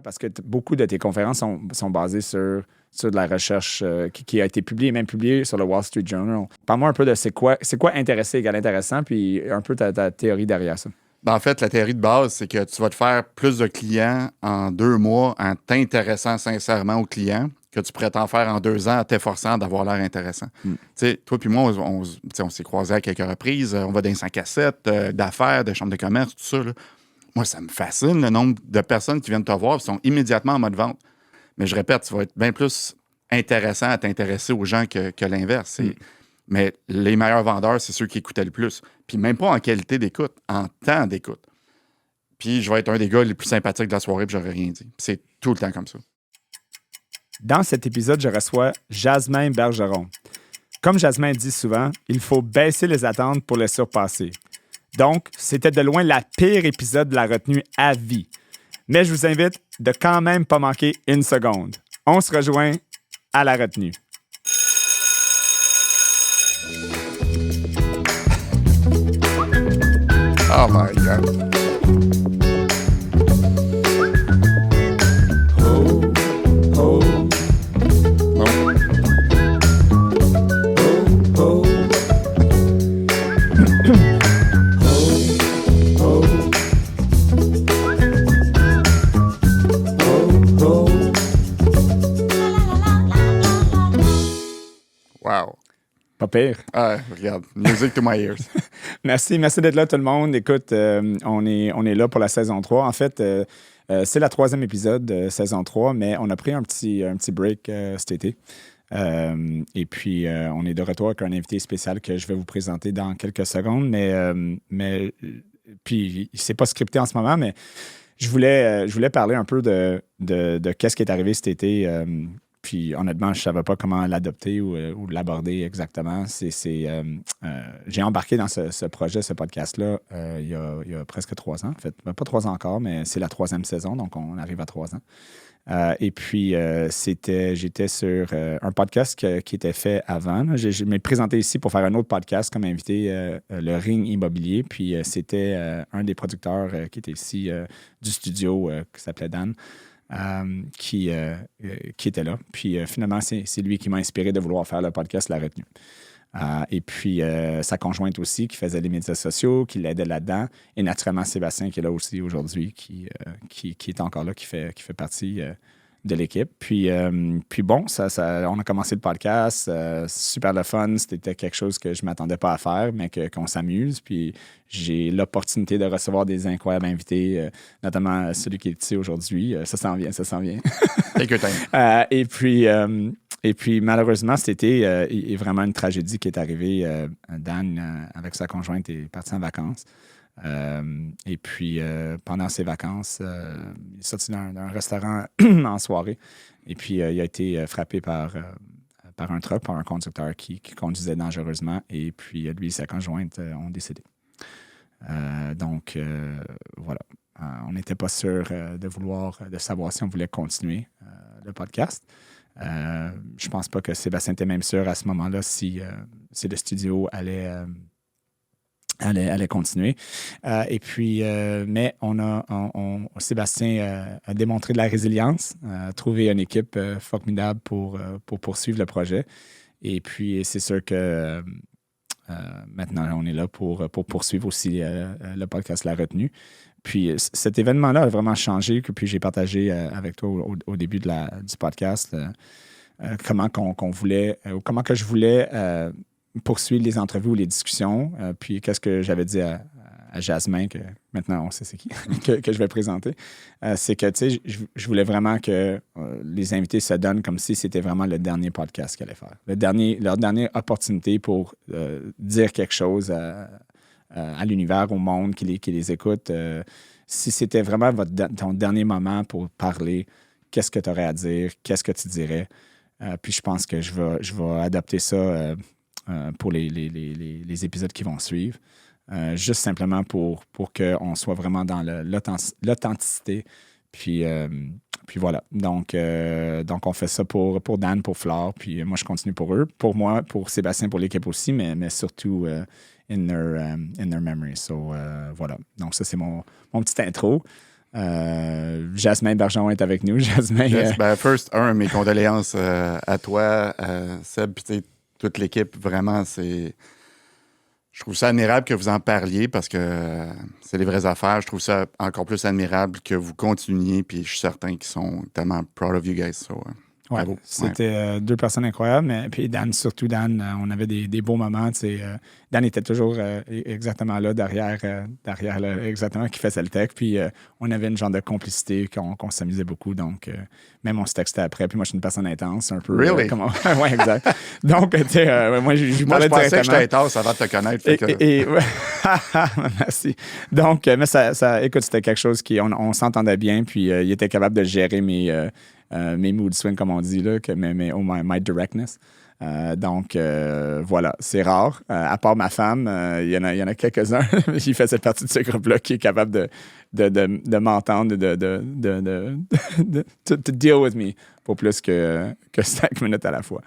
Parce que beaucoup de tes conférences sont basées sur de la recherche qui a été publiée, même publiée sur le Wall Street Journal. Parle-moi un peu de c'est quoi intéressé égale intéressant, puis un peu ta théorie derrière ça. Ben, en fait, la théorie de base, c'est que tu vas te faire plus de clients en 2 mois en t'intéressant sincèrement aux clients que tu pourrais t'en faire en 2 ans en t'efforçant d'avoir l'air intéressant. Tu sais, toi puis moi, on s'est croisés à quelques reprises. On va dans les 5 à 7 d'affaires, de chambres de commerce, tout ça. Là. Moi, ça me fascine le nombre de personnes qui viennent te voir et sont immédiatement en mode vente. Mais je répète, tu vas être bien plus intéressant à t'intéresser aux gens que l'inverse. Mais les meilleurs vendeurs, c'est ceux qui écoutaient le plus. Puis même pas en qualité d'écoute, en temps d'écoute. Puis je vais être un des gars les plus sympathiques de la soirée, puis j'aurais rien dit. Puis c'est tout le temps comme ça. Dans cet épisode, je reçois Jasmin Bergeron. Comme Jasmin dit souvent, il faut baisser les attentes pour les surpasser. Donc, c'était de loin la pire épisode de la retenue à vie. Mais je vous invite de quand même pas manquer une seconde. On se rejoint à la retenue. Oh my God. Wow. Pas pire. Regarde, music to my ears. Merci d'être là tout le monde. Écoute, on est là pour la saison 3. En fait, c'est la 3e épisode de saison 3, mais on a pris un petit break cet été. Et puis, on est de retour avec un invité spécial que je vais vous présenter dans quelques secondes. Mais puis, c'est pas scripté en ce moment, mais je voulais parler un peu de qu'est-ce qui est arrivé cet été. Puis honnêtement, je ne savais pas comment l'adopter ou l'aborder exactement. J'ai embarqué dans ce projet, ce podcast-là, il y a presque 3 ans. En fait, pas 3 ans encore, mais c'est la 3e saison, donc on arrive à 3 ans. Et puis, j'étais sur un podcast qui était fait avant. Là. Je m'ai présenté ici pour faire un autre podcast comme invité, le Ring Immobilier. Puis, c'était un des producteurs qui était ici du studio qui s'appelait Dan. Qui était là. Puis finalement, c'est lui qui m'a inspiré de vouloir faire le podcast La Retenue. Et puis sa conjointe aussi, qui faisait les médias sociaux, qui l'aidait là-dedans. Et naturellement, Sébastien, qui est là aussi aujourd'hui, qui est encore là, qui fait partie de l'équipe. Puis bon, on a commencé le podcast. Super le fun. C'était quelque chose que je ne m'attendais pas à faire, mais qu'on s'amuse. Puis j'ai l'opportunité de recevoir des incroyables invités, notamment celui qui est ici aujourd'hui. Ça s'en vient. Et puis, malheureusement, cet été est vraiment une tragédie qui est arrivée. Dan, avec sa conjointe, est parti en vacances. Et puis, pendant ses vacances, il est sorti d'un restaurant en soirée. Et puis, il a été frappé par un truck, par un conducteur qui conduisait dangereusement. Et puis, lui et sa conjointe ont décédé. Donc, voilà. On n'était pas sûr de savoir si on voulait continuer le podcast. Je pense pas que Sébastien était même sûr à ce moment-là si le studio allait continuer. Et puis, mais Sébastien a démontré de la résilience, a trouvé une équipe formidable pour poursuivre le projet. Et puis, c'est sûr que maintenant, on est là pour poursuivre aussi le podcast La Retenue. Puis, cet événement-là a vraiment changé, que puis j'ai partagé avec toi au début du podcast comment que je voulais poursuivre les entrevues ou les discussions. Puis, qu'est-ce que j'avais dit à Jasmin, que maintenant on sait c'est qui, que je vais présenter. C'est que, tu sais, je voulais vraiment que les invités se donnent comme si c'était vraiment le dernier podcast qu'ils allaient faire. Leur dernière opportunité pour dire quelque chose à l'univers, au monde qui les écoute. Si c'était vraiment ton dernier moment pour parler, qu'est-ce que tu aurais à dire? Qu'est-ce que tu dirais? Puis je pense que je vais adapter ça pour les épisodes qui vont suivre. Juste simplement pour qu'on soit vraiment dans l'authenticité. Puis voilà. Donc, on fait ça pour Dan, pour Flore. Puis moi, je continue pour eux. Pour moi, pour Sébastien, pour l'équipe aussi, mais surtout in their memory. So, voilà. Donc, ça, c'est mon petit intro. Jasmin Bergeron est avec nous. Jasmin. Yes, first, mes condoléances à toi, Seb, puis toute l'équipe. Vraiment, je trouve ça admirable que vous en parliez parce que c'est les vraies affaires. Je trouve ça encore plus admirable que vous continuiez, puis je suis certain qu'ils sont tellement proud of you guys. So, ouais, c'était 2 personnes incroyables. Mais, puis Dan, surtout Dan, on avait des beaux moments. Dan était toujours exactement là, derrière là, exactement, qui faisait le tech. Puis on avait une genre de complicité qu'on s'amusait beaucoup. Donc, même on se textait après. Puis moi, je suis une personne intense, un peu. Really? Oui, exact. Donc, tu sais, moi, je parlais pensais directement. que j'étais intense avant de te connaître. Merci. Donc, mais ça, écoute, c'était quelque chose on s'entendait bien. Puis il était capable de gérer mes mood swings, comme on dit, là, my directness. Donc, voilà, c'est rare. À part ma femme, il y en a quelques-uns. Il fait cette partie de ce groupe-là qui est capable de m'entendre, de deal with me pour plus que 5 minutes à la fois.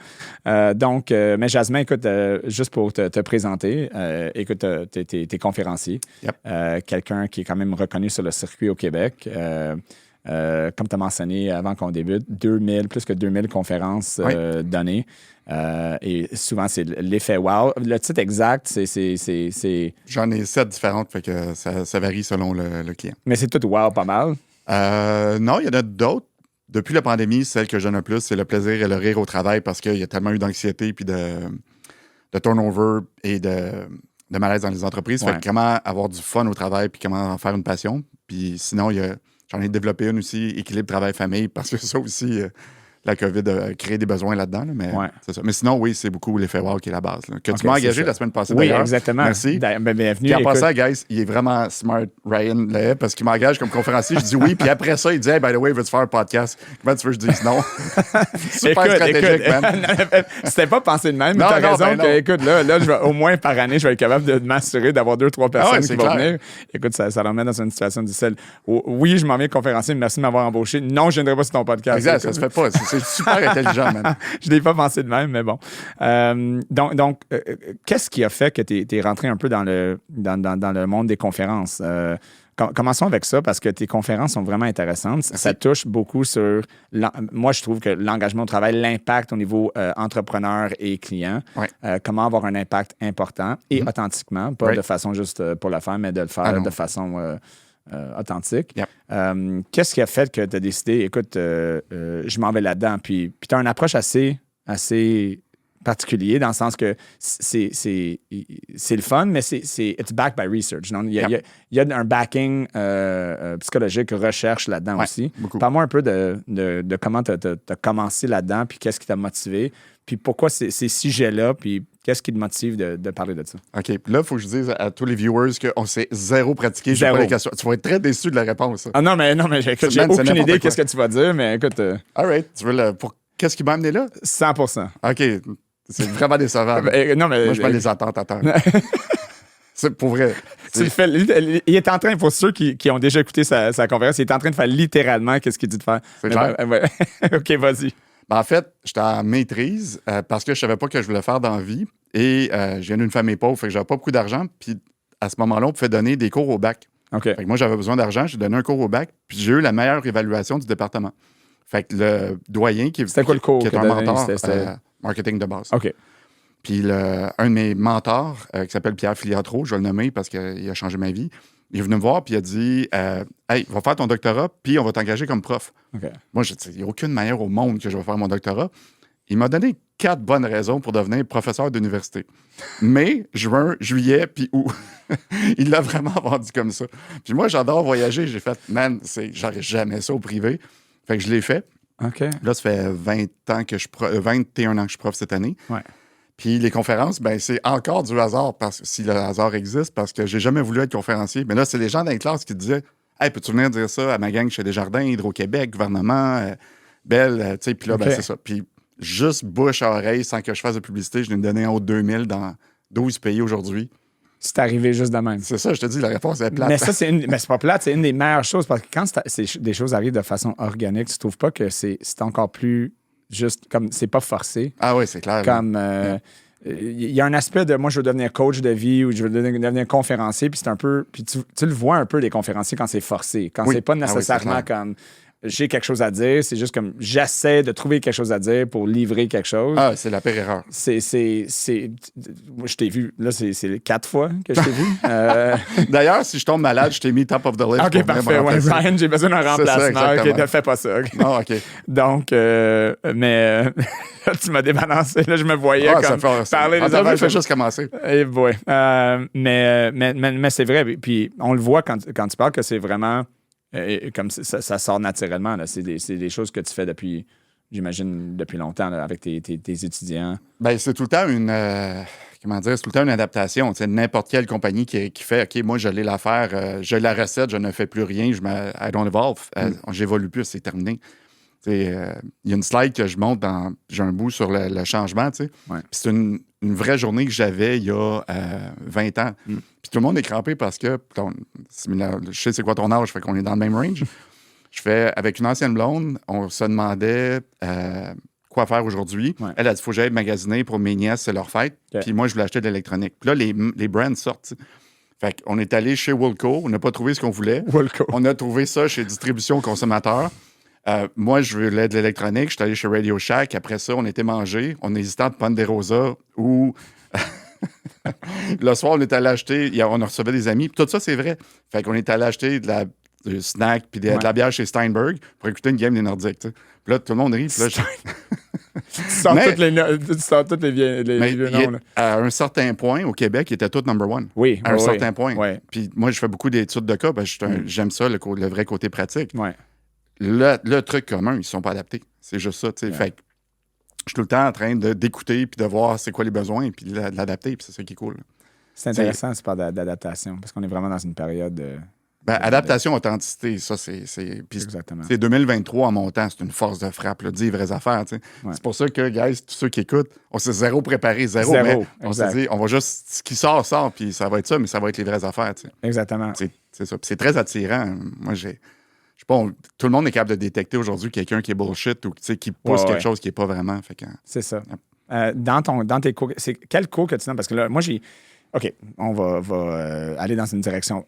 Donc, mais Jasmin, écoute, juste pour te présenter, écoute, t'es conférencier. Yep. Quelqu'un qui est quand même reconnu sur le circuit au Québec. Comme tu as mentionné avant qu'on débute, plus que 2000 conférences données. Et souvent, c'est l'effet wow. Le titre exact, c'est... J'en ai 7 différentes, fait que ça varie selon le client. Mais c'est tout wow, pas mal? Non, il y en a d'autres. Depuis la pandémie, celle que je donne le plus, c'est le plaisir et le rire au travail parce qu'il y a tellement eu d'anxiété puis de turnover et de malaise dans les entreprises. Fait que comment avoir du fun au travail puis comment en faire une passion. Puis sinon, j'en ai développé une aussi, équilibre travail-famille, parce que ça aussi, la COVID a créé des besoins là-dedans. Là, mais c'est ça. Mais sinon, oui, c'est beaucoup l'effet wow qui est la base. Là. Que tu m'as engagé la semaine passée, d'ailleurs. Oui, exactement. Merci. Bienvenue. Puis en passant, guys, il est vraiment smart, Ryan, là, parce qu'il m'engage comme conférencier. Je dis oui, puis après ça, il dit hey, by the way, veux-tu faire un podcast? Comment tu veux que je dise non? Super stratégique, man. C'était pas pensé de même, mais t'as raison que, écoute, là au moins par année, je vais être capable de m'assurer d'avoir 2-3 personnes qui vont venir. Écoute, ça remet dans une situation difficile. Oui, je m'en viens conférencier, merci de m'avoir embauché. Non, je ne viendrai pas sur ton podcast. Exact, ça se fait pas. C'est super intelligent, man. Je l'ai pas pensé de même, mais bon. Donc, qu'est-ce qui a fait que tu es rentré un peu dans le monde des conférences? Commençons avec ça, parce que tes conférences sont vraiment intéressantes. Ça touche beaucoup sur... Moi, je trouve que l'engagement au travail, l'impact au niveau entrepreneur et client, comment avoir un impact important et authentiquement, pas de façon juste pour le faire, mais de le faire de façon... authentique. Yep. Qu'est-ce qui a fait que tu as décidé, écoute, je m'en vais là-dedans? Puis tu as une approche assez particulier dans le sens que c'est le fun, mais it's backed by research. Il y a un backing psychologique, recherche là-dedans aussi. Parle-moi un peu de comment tu as commencé là-dedans, puis qu'est-ce qui t'a motivé, puis pourquoi ces sujets-là, puis qu'est-ce qui te motive de parler de ça? OK. Puis là, il faut que je dise à tous les viewers qu'on s'est zéro pratiqué. J'ai pas les questions. Tu vas être très déçu de la réponse. Ah non, mais j'ai aucune idée qu'est-ce que tu vas dire, mais écoute... All right. Tu veux qu'est-ce qui m'a amené là? 100%. OK. C'est vraiment décevant. Non, mais... Moi, je mets les attentes à terre. C'est pour vrai. Il est en train, pour ceux qui ont déjà écouté sa conférence, il est en train de faire littéralement qu'est-ce qu'il dit de faire. C'est clair? OK, vas-y. En fait, j'étais en maîtrise parce que je savais pas que je voulais faire dans la vie. Et je viens d'une famille pauvre, fait que j'avais pas beaucoup d'argent. Puis à ce moment-là, on pouvait donner des cours au bac. Okay. Fait que moi, j'avais besoin d'argent, j'ai donné un cours au bac, puis j'ai eu la meilleure évaluation du département. Fait que le doyen qui C'était quoi le cours qui est un mentor, marketing de base. OK. Puis un de mes mentors, qui s'appelle Pierre Filiatro, je vais le nommer parce qu'il a changé ma vie, il est venu me voir puis il a dit hey, va faire ton doctorat, puis on va t'engager comme prof. Okay. Moi, je dis il n'y a aucune manière au monde que je vais faire mon doctorat. Il m'a donné 4 bonnes raisons pour devenir professeur d'université. Mai, juin, juillet, puis août. Il l'a vraiment vendu comme ça. Puis moi, j'adore voyager. J'ai fait, man, j'aurais jamais ça au privé. Fait que je l'ai fait. OK. Là, ça fait 21 ans que je suis prof cette année. Ouais. Puis les conférences, ben c'est encore du hasard, si le hasard existe, parce que j'ai jamais voulu être conférencier. Mais là, c'est les gens dans les classes qui disaient hey, peux-tu venir dire ça à ma gang chez Desjardins, Hydro-Québec, gouvernement, Bell, tu sais, puis là, ben c'est ça. Puis juste bouche à oreille, sans que je fasse de publicité, je l'ai donné en haut de 2000 dans 12 pays aujourd'hui. C'est arrivé juste de même. C'est ça, je te dis, la réponse est plate. Mais ça, mais c'est pas plate, c'est une des meilleures choses, parce que quand des choses arrivent de façon organique, tu trouves pas que c'est encore plus juste, comme c'est pas forcé. Ah oui, c'est clair. Comme, il y a un aspect de moi, je veux devenir coach de vie ou je veux devenir conférencier, puis c'est un peu. Puis tu le vois un peu, les conférenciers, quand c'est forcé. Quand c'est pas nécessairement c'est comme j'ai quelque chose à dire, c'est juste comme j'essaie de trouver quelque chose à dire pour livrer quelque chose. Ah, c'est la pire erreur. Moi, je t'ai vu, là, c'est 4 fois que je t'ai vu. D'ailleurs, si je tombe malade, je t'ai mis top of the list. OK, parfait. Ouais, Brian, j'ai besoin d'un remplacement. OK, ne fais pas ça. Okay. Non, OK. Donc, mais là, tu m'as débalancé. Là, je me voyais comme parler des affaires. Je fais juste commencer. Et boy. Mais c'est vrai. Puis on le voit quand tu parles que c'est vraiment comme ça sort naturellement. Là. C'est des choses que tu fais depuis, j'imagine, depuis longtemps là, avec tes étudiants. Ben, c'est tout le temps c'est tout le temps une adaptation. C'est n'importe quelle compagnie qui fait OK, moi, je l'ai l'affaire, j'ai la recette, je ne fais plus rien, I don't evolve. J'évolue plus, c'est terminé. Il y a une slide que je montre j'ai un bout sur le changement. Ouais. C'est une vraie journée que j'avais il y a 20 ans. Puis tout le monde est crampé parce que je sais c'est quoi ton âge, fait qu'on est dans le même range. Je fais avec une ancienne blonde, on se demandait quoi faire aujourd'hui. Ouais. Elle a dit, il faut que j'aille magasiner pour mes nièces, c'est leur fête. Okay. Puis moi, je voulais acheter de l'électronique. Puis là, les brands sortent. Fait qu'on est allé chez Wilco, on n'a pas trouvé ce qu'on voulait. Wilco. On a trouvé ça chez Distribution Consommateur. Moi, je voulais de l'électronique. Je suis allé chez Radio Shack. Après ça, on était mangé. On hésitait entre Ponderosa ou... Le soir, on est allé acheter... On recevait des amis. Puis tout ça, c'est vrai. Fait qu'on est allé acheter du snack puis de la bière chez Steinberg pour écouter une game des Nordiques. T'sais. Puis là, tout le monde rit. Puis là, tu sors tous les vieux noms. À un certain point, au Québec, ils étaient tous number one. Oui. À un certain point. Ouais. Puis moi, je fais beaucoup d'études de cas. J'aime ça, le vrai côté pratique. Ouais. Le truc commun, ils ne sont pas adaptés. C'est juste ça. Yeah. Fait que je suis tout le temps en train d'écouter puis de voir c'est quoi les besoins puis de l'adapter. Puis c'est ça qui est cool. C'est intéressant, ce part d'adaptation, parce qu'on est vraiment dans une période... adaptation, authenticité, ça, c'est... Exactement. C'est 2023 en montant, c'est une force de frappe, là, dire vraies affaires. Ouais. C'est pour ça que, guys, tous ceux qui écoutent, on s'est zéro préparé, zéro. Mais on s'est dit, on va juste... Ce qui sort, puis ça va être ça, mais ça va être les vraies affaires. T'sais. Exactement. C'est ça. Puis c'est très attirant. Moi, tout le monde est capable de détecter aujourd'hui quelqu'un qui est bullshit ou qui pousse quelque chose qui n'est pas vraiment. Fait que, c'est ça. Dans tes cours, quel cours que tu donnes? Parce que là, moi, OK, on va aller dans une direction.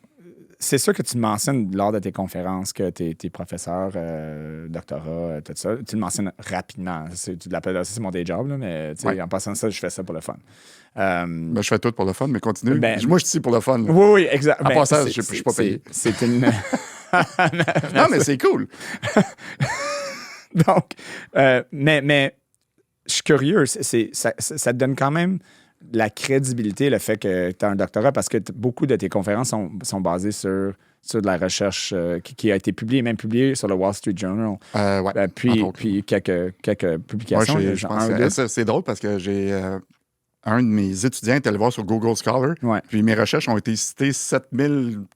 C'est sûr que tu mentionnes lors de tes conférences que tes professeurs, doctorat, tout ça, tu le mentionnes rapidement. Tu l'appelles, c'est mon day job, là, mais en passant ça, je fais ça pour le fun. Je fais tout pour le fun, mais continue. Moi, je suis ici pour le fun. Là. Oui, exact. En passant, je ne suis pas payé. C'est une... Non, mais c'est cool. Donc, mais je suis curieux. Ça te donne quand même la crédibilité, le fait que tu as un doctorat, parce que beaucoup de tes conférences sont basées sur de la recherche qui a été publiée, même publiée sur le Wall Street Journal. Puis quelques publications. C'est drôle parce que j'ai... un de mes étudiants est allé voir sur Google Scholar. Ouais. Puis mes recherches ont été citées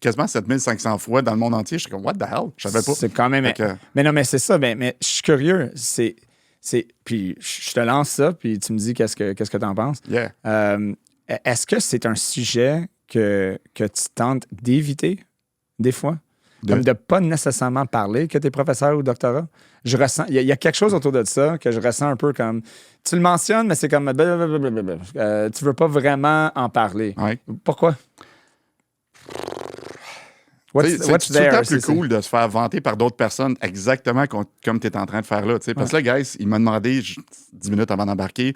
quasiment 7500 fois dans le monde entier. Je suis comme, what the hell? Je savais pas. C'est quand même... Mais non, mais c'est ça. Mais je suis curieux. Puis je te lance ça, puis tu me dis qu'est-ce que tu en penses. Yeah. Est-ce que c'est un sujet que tu tentes d'éviter des fois? Comme de ne pas nécessairement parler que tu es professeur ou doctorat? Je ressens, il y a quelque chose autour de ça que je ressens un peu comme... Tu le mentionnes, mais c'est comme... tu veux pas vraiment en parler. Ouais. Pourquoi? C'est tout le temps plus cool de se faire vanter par d'autres personnes exactement comme tu es en train de faire là. Parce que là, guys, il m'a demandé 10 minutes avant d'embarquer,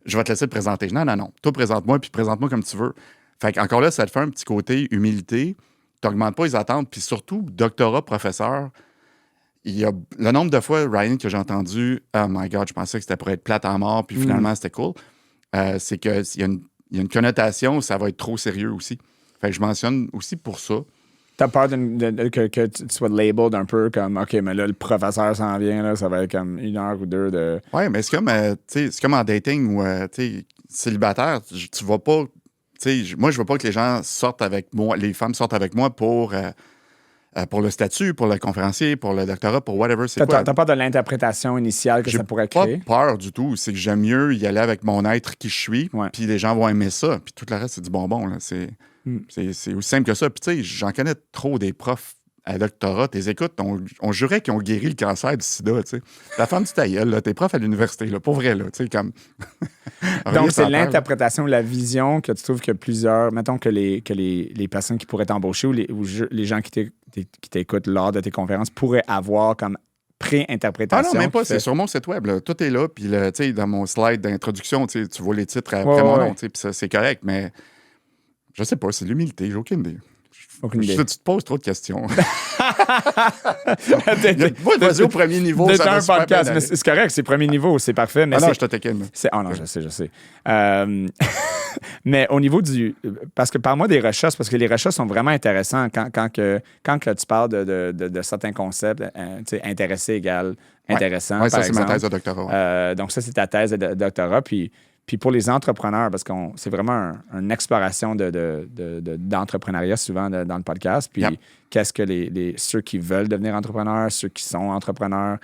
je vais te laisser te présenter. Non. Toi, présente-moi, puis présente-moi comme tu veux. Fait qu'encore là, ça te fait un petit côté humilité. Tu n'augmentes pas les attentes. Puis surtout, doctorat, professeur, il y a le nombre de fois, Ryan, que j'ai entendu « Oh my God, je pensais que c'était pour être plate à mort, puis finalement, c'était cool. » C'est qu'il y a une connotation, ça va être trop sérieux aussi. Fait que je mentionne aussi pour ça. T'as peur que tu sois labeled un peu comme « OK, mais là, le professeur s'en vient, là, ça va être comme 1 heure ou 2 de... » Oui, mais c'est comme en dating ou célibataire, tu vas pas... moi, je veux pas que les gens sortent avec moi, les femmes sortent avec moi pour le statut, pour le conférencier, pour le doctorat, pour whatever. T'as peur de l'interprétation initiale que ça pourrait créer? J'ai pas peur du tout. C'est que j'aime mieux y aller avec mon être qui je suis, puis les gens vont aimer ça. Puis tout le reste, c'est du bonbon. Là. C'est aussi simple que ça. Puis tu sais, j'en connais trop des profs à doctorat. T'es écoutes, on jurait qu'ils ont guéri le cancer du sida. T'sais. La femme du ta gueule, tes profs à l'université, là, pour vrai. Là, comme... Donc, c'est l'interprétation, la vision que tu trouves que plusieurs... Mettons que les personnes qui pourraient t'embaucher ou les gens qui t'écoutent lors de tes conférences pourraient avoir comme pré-interprétation. Ah non, même pas. C'est sur mon site web. Là. Tout est là. Puis dans mon slide d'introduction, tu vois les titres après mon nom. Puis ça, c'est correct. Mais je sais pas. C'est l'humilité. J'ai aucune idée. Tu te poses trop de questions. Moi, vas-y au premier niveau. C'est un podcast, mais c'est correct, c'est premier niveau, c'est parfait. Mais non, je te taquine. Ah non, je sais. Mais au niveau du... Parce que parle-moi des recherches, parce que les recherches sont vraiment intéressantes quand tu parles de certains concepts, intéressé égale intéressant, par exemple. Ça, c'est ma thèse de doctorat. Donc ça, c'est ta thèse de doctorat, puis pour les entrepreneurs, parce que c'est vraiment une exploration d'entrepreneuriat souvent dans le podcast. Puis qu'est-ce que ceux qui veulent devenir entrepreneurs, ceux qui sont entrepreneurs,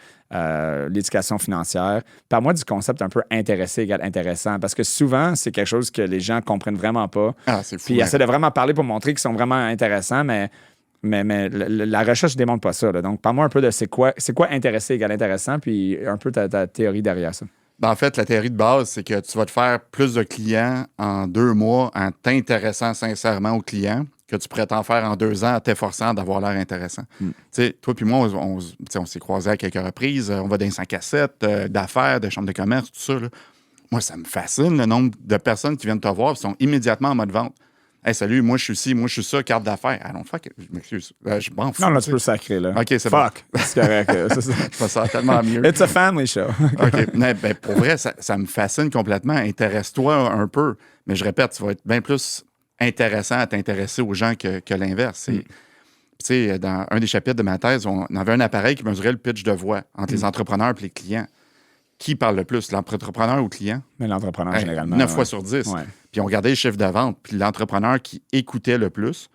l'éducation financière. Parle-moi du concept un peu intéressé égale intéressant, parce que souvent, c'est quelque chose que les gens ne comprennent vraiment pas. Ah, c'est fou. Puis ils essaient de vraiment parler pour montrer qu'ils sont vraiment intéressants, mais la recherche ne démontre pas ça. Là. Donc, parle-moi un peu de c'est quoi intéressé égale intéressant, puis un peu ta théorie derrière ça. En fait, la théorie de base, c'est que tu vas te faire plus de clients en 2 mois en t'intéressant sincèrement aux clients que tu pourrais t'en faire en 2 ans en t'efforçant d'avoir l'air intéressant. Tu sais, toi puis moi, on s'est croisés à quelques reprises. On va dans les 100 cassettes d'affaires, de chambres de commerce, tout ça. Là. Moi, ça me fascine le nombre de personnes qui viennent te voir et sont immédiatement en mode vente. Hey, salut, moi, je suis ci, moi, je suis ça, carte d'affaires. Ah non, fuck, je m'excuse. Je m'en fous. Non, là, tu peux sacrer, là. OK, c'est fuck. Bon. C'est correct. Je me sens tellement mieux. It's a family show. OK. Mais, pour vrai, ça me fascine complètement. Intéresse-toi un peu. Mais je répète, tu vas être bien plus intéressant à t'intéresser aux gens que l'inverse. Tu sais, dans un des chapitres de ma thèse, on avait un appareil qui mesurait le pitch de voix entre les entrepreneurs et les clients. Qui parle le plus, l'entrepreneur ou le client? Mais l'entrepreneur, généralement. 9 fois sur 10. Ouais. Puis on regardait les chiffres de vente. Puis l'entrepreneur qui écoutait le plus,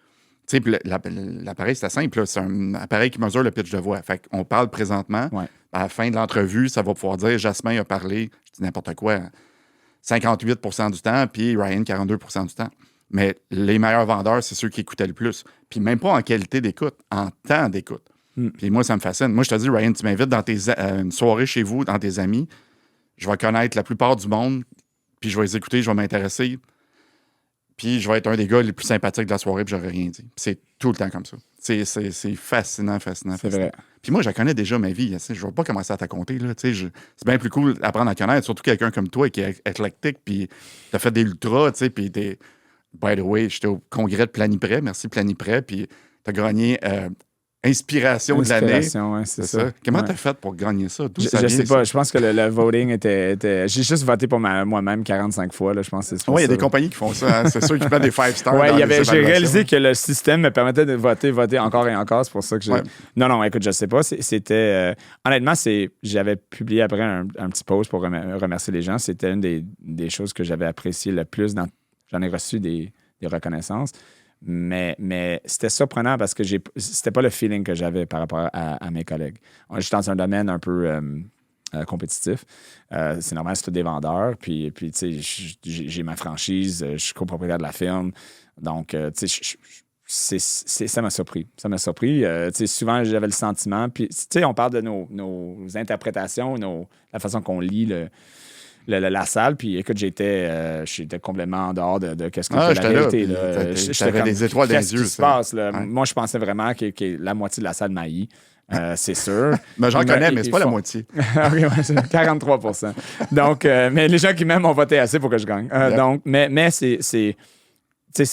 tu sais, l'appareil, c'était simple. Là, c'est un appareil qui mesure le pitch de voix. Fait qu'on parle présentement. Ouais. À la fin de l'entrevue, ça va pouvoir dire Jasmin a parlé, je dis n'importe quoi, 58 du temps, puis Ryan, 42 du temps. Mais les meilleurs vendeurs, c'est ceux qui écoutaient le plus. Puis même pas en qualité d'écoute, en temps d'écoute. Puis moi, ça me fascine. Moi, je te dis, Ryan, tu m'invites dans une soirée chez vous, dans tes amis. Je vais connaître la plupart du monde, puis je vais les écouter, je vais m'intéresser. Puis je vais être un des gars les plus sympathiques de la soirée, puis j'aurais rien dit. Puis c'est tout le temps comme ça. C'est fascinant. C'est vrai. Puis moi, je connais déjà ma vie. Je ne vais pas commencer à te raconter. C'est bien plus cool d'apprendre à connaître, surtout quelqu'un comme toi qui est éclectique, puis tu as fait des ultras, puis t'es... By the way, j'étais au congrès de Planiprêt. Merci Planiprêt, puis tu as gagné... Inspiration de l'année. Ouais, c'est ça. Comment t'as fait pour gagner ça? Je sais pas. Je pense que le voting était... J'ai juste voté pour moi-même 45 fois. Là, je pense que c'est il y a des compagnies qui font ça. Hein. C'est sûr qu'ils mettent des 5 stars. Oui, j'ai réalisé que le système me permettait de voter encore et encore. C'est pour ça que j'ai... Ouais. Non, écoute, je sais pas. C'était... honnêtement, j'avais publié après un petit post pour remercier les gens. C'était une des choses que j'avais appréciées le plus. J'en ai reçu des reconnaissances. Mais c'était surprenant parce que c'était pas le feeling que j'avais par rapport à mes collègues. Je suis dans un domaine un peu compétitif. C'est normal, c'est tous des vendeurs. Puis tu sais, j'ai ma franchise, je suis copropriétaire de la firme. Donc, tu sais, ça m'a surpris. Ça m'a surpris. Souvent, j'avais le sentiment. Puis, tu sais, on parle de nos interprétations, la façon qu'on lit la salle, puis écoute, j'étais complètement en dehors de qu'est-ce que c'est la réalité. J'avais des étoiles dans les yeux. Qu'est-ce qui se passe? Là? Ouais. Moi, je pensais vraiment que la moitié de la salle m'haït. C'est sûr. Mais j'en connais, mais c'est pas la moitié. Oui, c'est 43 %. Donc, mais les gens qui m'aiment ont voté assez pour que je gagne. Donc, mais c'est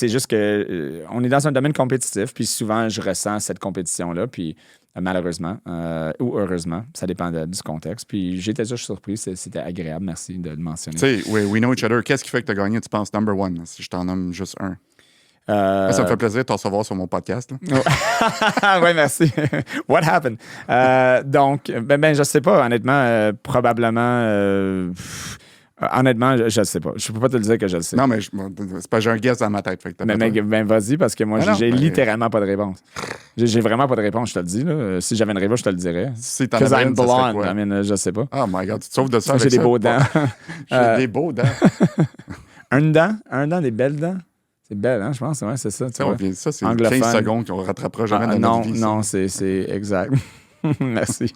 juste que on est dans un domaine compétitif, puis souvent, je ressens cette compétition-là, puis malheureusement ou heureusement, ça dépend du contexte. Puis j'étais juste surpris, c'était agréable, merci de le mentionner. Tu sais, we know each other. Qu'est-ce qui fait que tu as gagné, tu penses, number one, si je t'en nomme juste un? Ça me fait plaisir de t'en recevoir sur mon podcast. Oui, merci. What happened? Donc, je sais pas, honnêtement, probablement... honnêtement, je ne sais pas. Je ne peux pas te le dire que je le sais. Non, mais c'est pas j'ai un guess dans ma tête. Fait que vas-y, parce que moi, j'ai littéralement pas de réponse. J'ai vraiment pas de réponse, je te le dis. Là. Si j'avais une réponse, je te le dirais. Si t'en avais une, blonde, I mean, je sais pas. Oh my God, tu te sauves de ça. J'ai des beaux dents. J'ai des beaux dents. Un dent, des belles dents. C'est belle, hein, je pense. Ouais, c'est ça. Ça, c'est 15 secondes qu'on rattrapera jamais dans notre vie. Non, c'est exact. Merci.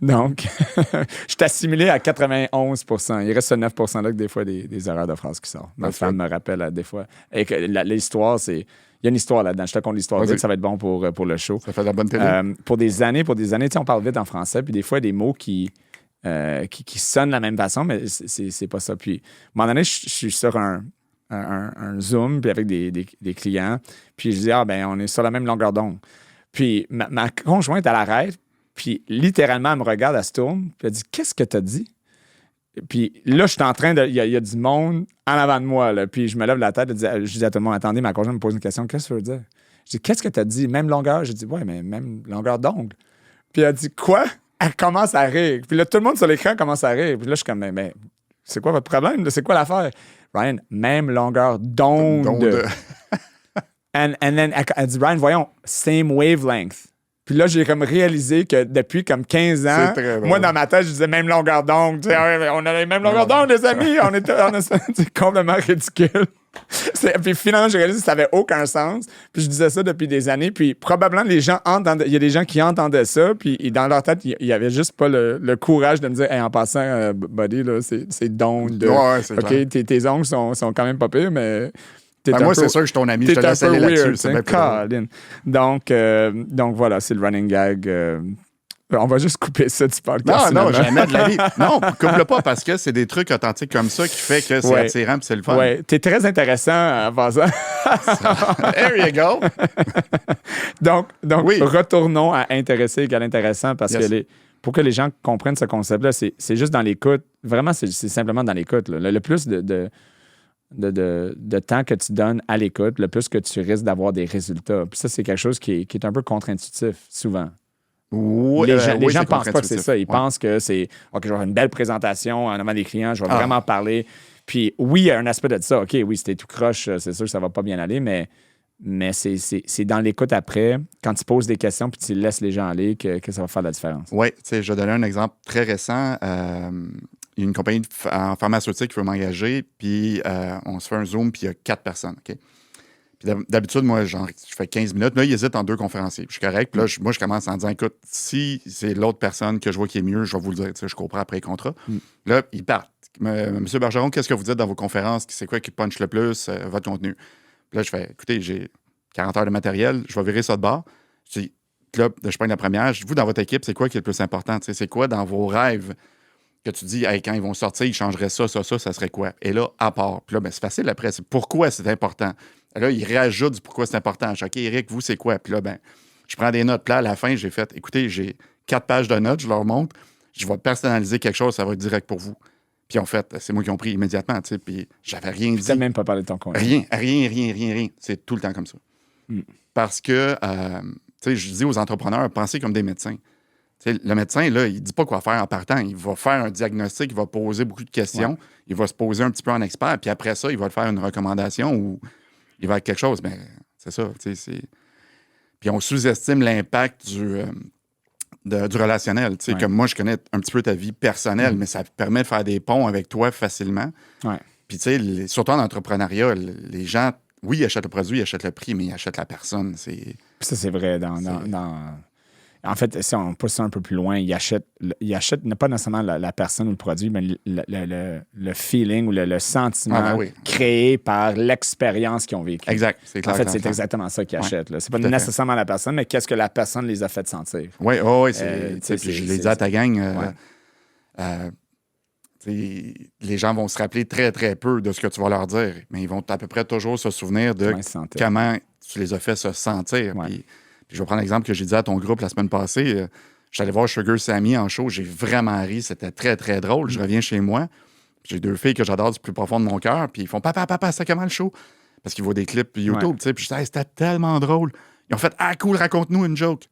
Donc, je suis assimilé à 91 %. Il reste ce 9 % là que des fois, des erreurs de phrases qui sortent. Ma femme me rappelle des fois. Et que l'histoire, c'est... Il y a une histoire là-dedans. Je te raconte l'histoire vite, ça va être bon pour le show. Ça fait de la bonne télé. Pour des années, tu sais, on parle vite en français, puis des fois, des mots qui sonnent de la même façon, mais c'est pas ça. Puis, à un moment donné, je suis sur un Zoom, puis avec des clients, puis je dis, on est sur la même longueur d'onde. Puis, ma conjointe, elle arrête, puis littéralement, elle me regarde, elle se tourne, puis elle dit, qu'est-ce que tu as dit? Puis là, je suis en train de. Il y a du monde en avant de moi, là. Puis je me lève la tête, je dis à tout le monde, attendez, ma conjointe me pose une question, qu'est-ce que tu veux dire? Je dis, qu'est-ce que tu as dit? Même longueur? Je dis, ouais, mais même longueur d'ongle. Puis elle dit, quoi? Elle commence à rire. Puis là, tout le monde sur l'écran commence à rire. Puis là, je suis comme, mais c'est quoi votre problème? C'est quoi l'affaire? Ryan, même longueur d'onde. And then, elle dit, Ryan, voyons, same wavelength. Puis là, j'ai comme réalisé que depuis comme 15 ans, moi, dans ma tête, je disais même longueur d'onde. On a les mêmes longueurs d'onde, les amis. C'est complètement ridicule. Puis finalement, j'ai réalisé que ça n'avait aucun sens. Puis je disais ça depuis des années. Puis probablement, les gens entendaient. Il y a des gens qui entendaient ça. Puis dans leur tête, il n'y avait juste pas le courage de me dire, hey, en passant, buddy, là, c'est d'onde. Ouais, c'est clair. Tes ongles sont quand même pas pires, mais. Moi, c'est sûr que je suis ton ami, je te laisse aller là-dessus. C'est donc voilà, c'est le running gag. On va juste couper ça du podcast. Non, jamais de la vie. Non, coupe-le pas parce que c'est des trucs authentiques comme ça qui fait que c'est attirant et c'est le fun. Oui, t'es très intéressant en passant. There you go. Donc oui. Retournons à intéresser égale intéressant parce que pour que les gens comprennent ce concept-là, c'est juste dans l'écoute. Vraiment, c'est simplement dans l'écoute. Le plus de temps que tu donnes à l'écoute, le plus que tu risques d'avoir des résultats. Puis ça, c'est quelque chose qui est un peu contre-intuitif, souvent. Oui, les gens ne pensent pas que c'est ça. Ils pensent que c'est OK, je vais avoir une belle présentation en avant des clients, je vais vraiment parler. Puis oui, il y a un aspect de ça. OK, oui, c'était tout croche, c'est sûr que ça va pas bien aller, mais c'est dans l'écoute après, quand tu poses des questions puis tu laisses les gens aller, que ça va faire la différence. Oui, tu sais, je vais donner un exemple très récent. Il y a une compagnie en pharmaceutique qui veut m'engager, puis on se fait un Zoom, puis il y a 4 personnes, OK? Puis d'habitude, moi, je fais 15 minutes. Là, ils hésitent en 2 conférenciers. Puis je suis correct. Puis là, moi, je commence en disant, écoute, si c'est l'autre personne que je vois qui est mieux, je vais vous le dire. Tu sais, je comprends après le contrat. Là, ils partent. Monsieur Bergeron, qu'est-ce que vous dites dans vos conférences? C'est quoi qui punch le plus, votre contenu? Puis là, je fais, écoutez, j'ai 40 heures de matériel, je vais virer ça de bord. Je dis, là, je prends la première. Je dis, vous, dans votre équipe, c'est quoi qui est le plus important? Tu sais, c'est quoi dans vos rêves que tu dis, hey, quand ils vont sortir, ils changeraient ça serait quoi? Et là, à part. Puis là, c'est facile après. C'est pourquoi c'est important. Là, il réajoute du pourquoi c'est important. OK, Eric, vous, c'est quoi? Puis là, je prends des notes. Puis là, à la fin, j'ai fait, écoutez, j'ai 4 pages de notes, je leur montre. Je vais personnaliser quelque chose, ça va être direct pour vous. Puis en fait, c'est moi qui ont pris immédiatement, tu sais. Puis j'avais rien dit. Tu n'as même pas parlé de ton compte. Rien. C'est tout le temps comme ça. Parce que, tu sais, je dis aux entrepreneurs, pensez comme des médecins. T'sais, le médecin, là, il ne dit pas quoi faire en partant. Il va faire un diagnostic, il va poser beaucoup de questions, il va se poser un petit peu en expert, puis après ça, il va te faire une recommandation ou il va être quelque chose. Mais c'est ça. Puis on sous-estime l'impact du relationnel. Comme moi, je connais un petit peu ta vie personnelle, mais ça permet de faire des ponts avec toi facilement. Ouais. Puis, surtout en entrepreneuriat, les gens, oui, ils achètent le produit, ils achètent le prix, mais ils achètent la personne. Ça, c'est vrai En fait, si on pousse ça un peu plus loin, il achète pas nécessairement la personne ou le produit, mais le feeling ou le sentiment créé par l'expérience qu'ils ont vécue. Exact. C'est clair, en fait, c'est exactement ça qu'ils achètent. C'est pas nécessairement la personne, mais qu'est-ce que la personne les a fait sentir. Oui, je l'ai dit à ta gang. Les gens vont se rappeler très, très peu de ce que tu vas leur dire, mais ils vont à peu près toujours se souvenir de comment tu les as fait se sentir. Ouais. Puis je vais prendre l'exemple que j'ai dit à ton groupe la semaine passée. Je suis allé voir Sugar Sammy en show. J'ai vraiment ri. C'était très, très drôle. Je reviens chez moi. J'ai 2 filles que j'adore du plus profond de mon cœur. Puis ils font « Papa, c'est comment le show? » Parce qu'ils voient des clips YouTube. Puis je dis hey, « C'était tellement drôle. » Ils ont fait « Ah, cool, raconte-nous une joke. »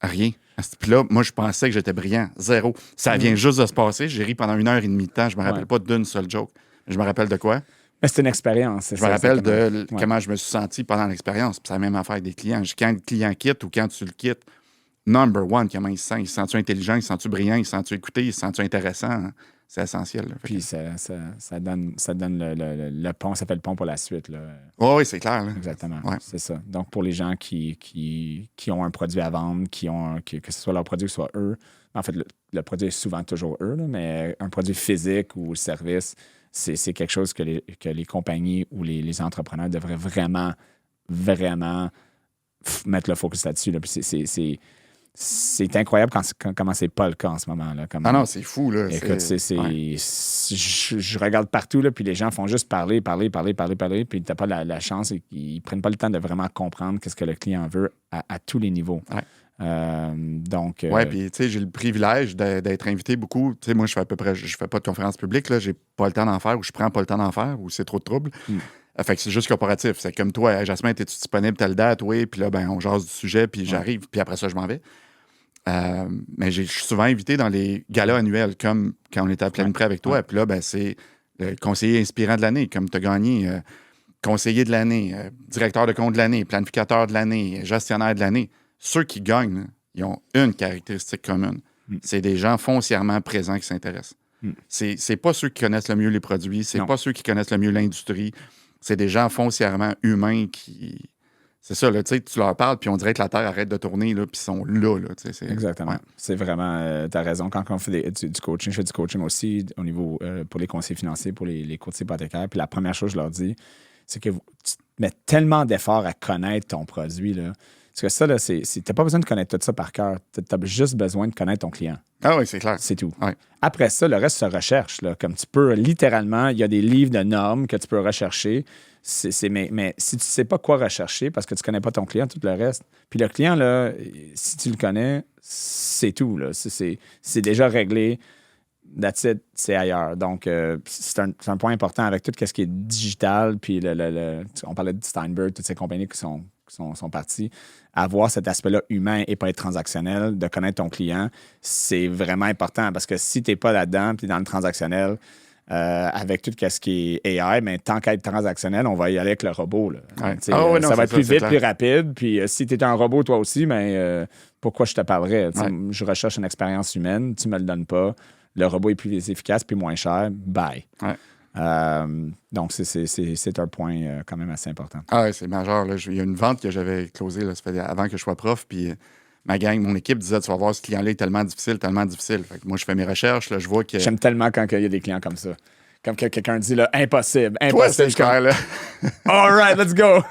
Rien. Puis là, moi, je pensais que j'étais brillant. Zéro. Ça vient juste de se passer. J'ai ri pendant 1h30 de temps. Je me rappelle pas d'une seule joke. Je me rappelle de quoi? Mais c'est une expérience. Je me rappelle de comment je me suis senti pendant l'expérience. Puis c'est la même affaire avec des clients. Quand le client quitte ou quand tu le quittes, number one, comment il se sent? Il se sent-tu intelligent? Il se sent-tu brillant? Il se sent-tu écouté? Il se sent-tu intéressant? c'est essentiel. Là. Puis ça donne le pont, ça fait le pont pour la suite. Oui, c'est clair. Là. Exactement, ouais. C'est ça. Donc, pour les gens qui ont un produit à vendre, que ce soit leur produit ou que ce soit eux, en fait, le produit est souvent toujours eux, là, mais un produit physique ou service, c'est quelque chose que les compagnies ou les entrepreneurs devraient vraiment, vraiment mettre le focus là-dessus. Là. Puis c'est incroyable comment c'est pas le cas en ce moment. Là. Ah non, c'est fou. Là. Écoute, je regarde partout, là, puis les gens font juste parler, puis t'as pas la chance, ils prennent pas le temps de vraiment comprendre qu'est-ce que le client veut à tous les niveaux. Ouais. Oui, puis tu sais, j'ai le privilège d'être invité beaucoup. Tu sais, moi, je fais pas de conférences publiques, là, j'ai pas le temps d'en faire, ou je prends pas le temps d'en faire, ou c'est trop de trouble. Fait que c'est juste corporatif. C'est comme toi, Jasmin, es-tu disponible telle date? Oui, puis là, ben, on jase du sujet, puis j'arrive, puis après ça, je m'en vais. Mais je suis souvent invité dans les galas annuels, comme quand on était à Pleine Près avec toi. Puis là, ben, c'est le conseiller inspirant de l'année, comme tu as gagné, conseiller de l'année, directeur de compte de l'année, planificateur de l'année, gestionnaire de l'année. Ceux qui gagnent, là, ils ont une caractéristique commune. C'est des gens foncièrement présents qui s'intéressent. C'est pas ceux qui connaissent le mieux les produits, c'est pas ceux qui connaissent le mieux l'industrie. C'est des gens foncièrement humains qui... C'est ça, là, tu leur parles, puis on dirait que la Terre arrête de tourner, puis ils sont là. Exactement. Ouais. C'est vraiment, tu as raison. Quand on fait du coaching, je fais du coaching aussi au niveau, pour les conseillers financiers, pour les courtiers hypothécaires. Puis la première chose que je leur dis, c'est que tu mets tellement d'efforts à connaître ton produit. Là. Parce que ça, là, tu n'as pas besoin de connaître tout ça par cœur. Tu as juste besoin de connaître ton client. Ah oui, c'est clair. C'est tout. Ouais. Après ça, le reste se recherche. Là. Comme tu peux, littéralement, il y a des livres de normes que tu peux rechercher. Mais si tu ne sais pas quoi rechercher parce que tu ne connais pas ton client, tout le reste. Puis le client, là, si tu le connais, c'est tout. Là. C'est déjà réglé. That's it, c'est ailleurs. Donc, c'est un point important avec tout ce qui est digital. Puis on parlait de Steinberg, toutes ces compagnies qui sont parties. Avoir cet aspect-là humain et pas être transactionnel, de connaître ton client, c'est vraiment important parce que si tu n'es pas là-dedans, puis dans le transactionnel, avec tout ce qui est AI, mais tant qu'à être transactionnel, on va y aller avec le robot. Là. Ouais. Ça va être plus vite, plus rapide. Puis si tu es un robot, toi aussi, mais pourquoi je te parlerais? Je recherche une expérience humaine, tu ne me le donnes pas. Le robot est plus efficace, puis moins cher. Bye. Ouais. Donc, c'est un point quand même assez important. Ah oui, c'est majeur. Là. Il y a une vente que j'avais closée ça fait avant que je sois prof, puis ma gang, mon équipe disait, tu vas voir, ce client-là est tellement difficile. Fait que moi, je fais mes recherches, là, je vois que... J'aime tellement quand il y a des clients comme ça. Comme que quelqu'un dit, là, impossible. Toi, c'est clair, là. All right, let's go.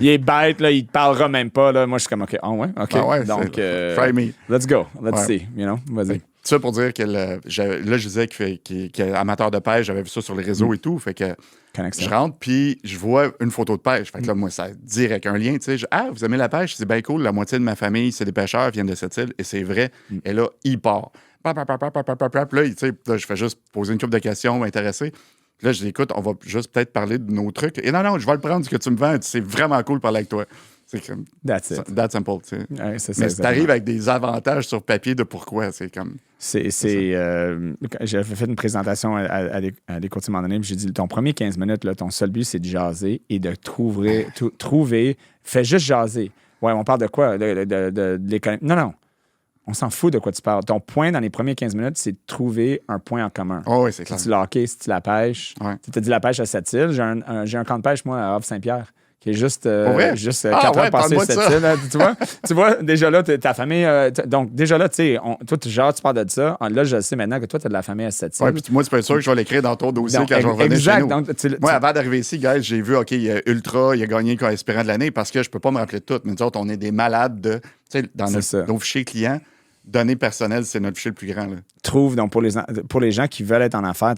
Il est bête, là, il te parlera même pas. Là. Moi, je suis comme, OK, OK. Donc, try me. Let's go. Let's see. Vas-y. Ça pour dire que là, je disais qu'il est amateur de pêche, j'avais vu ça sur les réseaux et tout. Fait que je rentre, puis je vois une photo de pêche. Fait que là, moi, ça direct un lien. Tu sais, vous aimez la pêche? C'est bien cool. La moitié de ma famille, c'est des pêcheurs, viennent de cette île. Et c'est vrai. Et là, il part. Là, je fais juste poser une couple de questions, m'intéresser. Là, je dis, écoute, on va juste peut-être parler de nos trucs. Et non, je vais le prendre, ce que tu me vends. C'est vraiment cool de parler avec toi. C'est comme... That's it. That's simple, tu sais. Ouais, c'est ça, mais si t'arrives avec des avantages sur papier de pourquoi, c'est comme... J'avais fait une présentation à des courtiers à un moment donné, puis j'ai dit, ton premier 15 minutes, là, ton seul but, c'est de jaser et de trouver... Fais juste jaser. Ouais, on parle de quoi? De l'économie. Non. On s'en fout de quoi tu parles. Ton point dans les premiers 15 minutes, c'est de trouver un point en commun. Oh oui, c'est clair. Si tu l'hockey, si tu la pêches. Ouais. Tu as dit la pêche à Sept-Îles. J'ai un camp de pêche, moi, à Havre-Saint-Pierre, qui est juste 4 heures passées cette île. Tu vois, déjà là, ta famille... donc, déjà là, tu sais, toi, tu parles de ça. Là, je sais maintenant que toi, tu as de la famille à cette île. Oui, puis moi, tu peux être sûr que je vais l'écrire dans ton dossier quand je vais revenir chez nous. Donc, moi, avant d'arriver ici, guys, j'ai vu, OK, il y a Ultra, il a gagné le aspirant de l'année parce que je peux pas me rappeler de tout. Mais nous autres, on est des malades de... Tu sais, dans nos fichiers clients, données personnelles, c'est notre fichier le plus grand. Là. Trouve, donc pour les gens qui veulent être en affaires,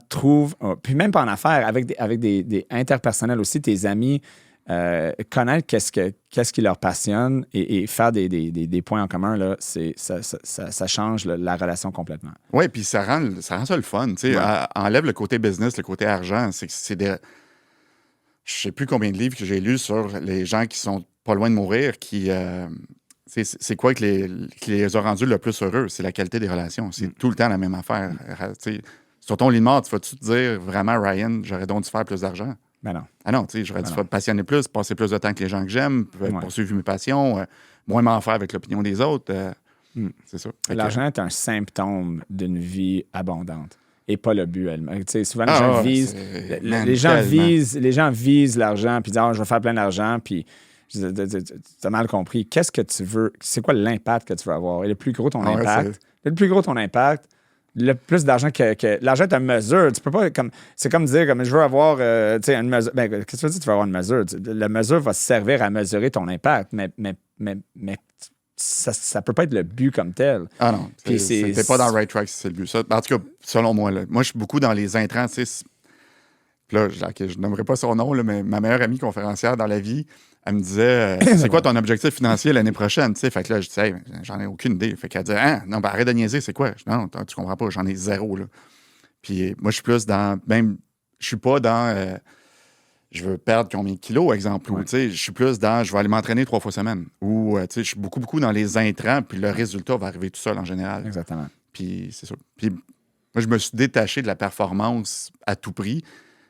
puis même pas en affaires, avec des interpersonnels aussi, tes amis, connaître qu'est-ce qui leur passionne et faire des points en commun, là, ça change la relation complètement. Oui, puis ça rend ça le fun. Ouais. Enlève le côté business, le côté argent. C'est des... Je sais plus combien de livres que j'ai lus sur les gens qui sont pas loin de mourir, qui... C'est quoi qui les a rendus le plus heureux? C'est la qualité des relations. C'est tout le temps la même affaire. Sur ton lit de mort, tu vas-tu te dire vraiment, Ryan, j'aurais donc dû faire plus d'argent? Ben non. Ah non, j'aurais dû passionner plus, passer plus de temps avec les gens que j'aime, poursuivre mes passions, moins m'en faire avec l'opinion des autres. C'est ça. L'argent est un symptôme d'une vie abondante et pas le but elle-même. Souvent, les gens visent... Les gens visent l'argent puis disent « je vais faire plein d'argent » puis tu as mal compris. Qu'est-ce que tu veux? C'est quoi l'impact que tu veux avoir? Et le plus gros ton impact, le plus d'argent que l'argent est une mesure. Tu peux pas c'est comme dire je veux avoir une mesure. Qu'est-ce que tu veux dire? Tu veux avoir une mesure. La mesure va servir à mesurer ton impact, mais ça peut pas être le but comme tel. Ah non. T'es pas dans le right track si c'est le but. Ça, en tout cas, selon moi, là, moi je suis beaucoup dans les intrants. Là, je nommerai pas son nom, là, mais ma meilleure amie conférencière dans la vie, elle me disait c'est quoi ton objectif financier l'année prochaine? Fait que là, je disais j'en ai aucune idée. Fait qu'elle disait non, arrête de niaiser, c'est quoi? Non, tu comprends pas, j'en ai zéro. Là. Puis moi, je suis plus dans. Même, je suis pas dans je veux perdre combien de kilos, exemple. Ou je suis plus dans je vais aller m'entraîner 3 fois semaine. Ou je suis beaucoup dans les intrants, puis le résultat va arriver tout seul en général. Exactement. Puis c'est ça. Puis moi, je me suis détaché de la performance à tout prix.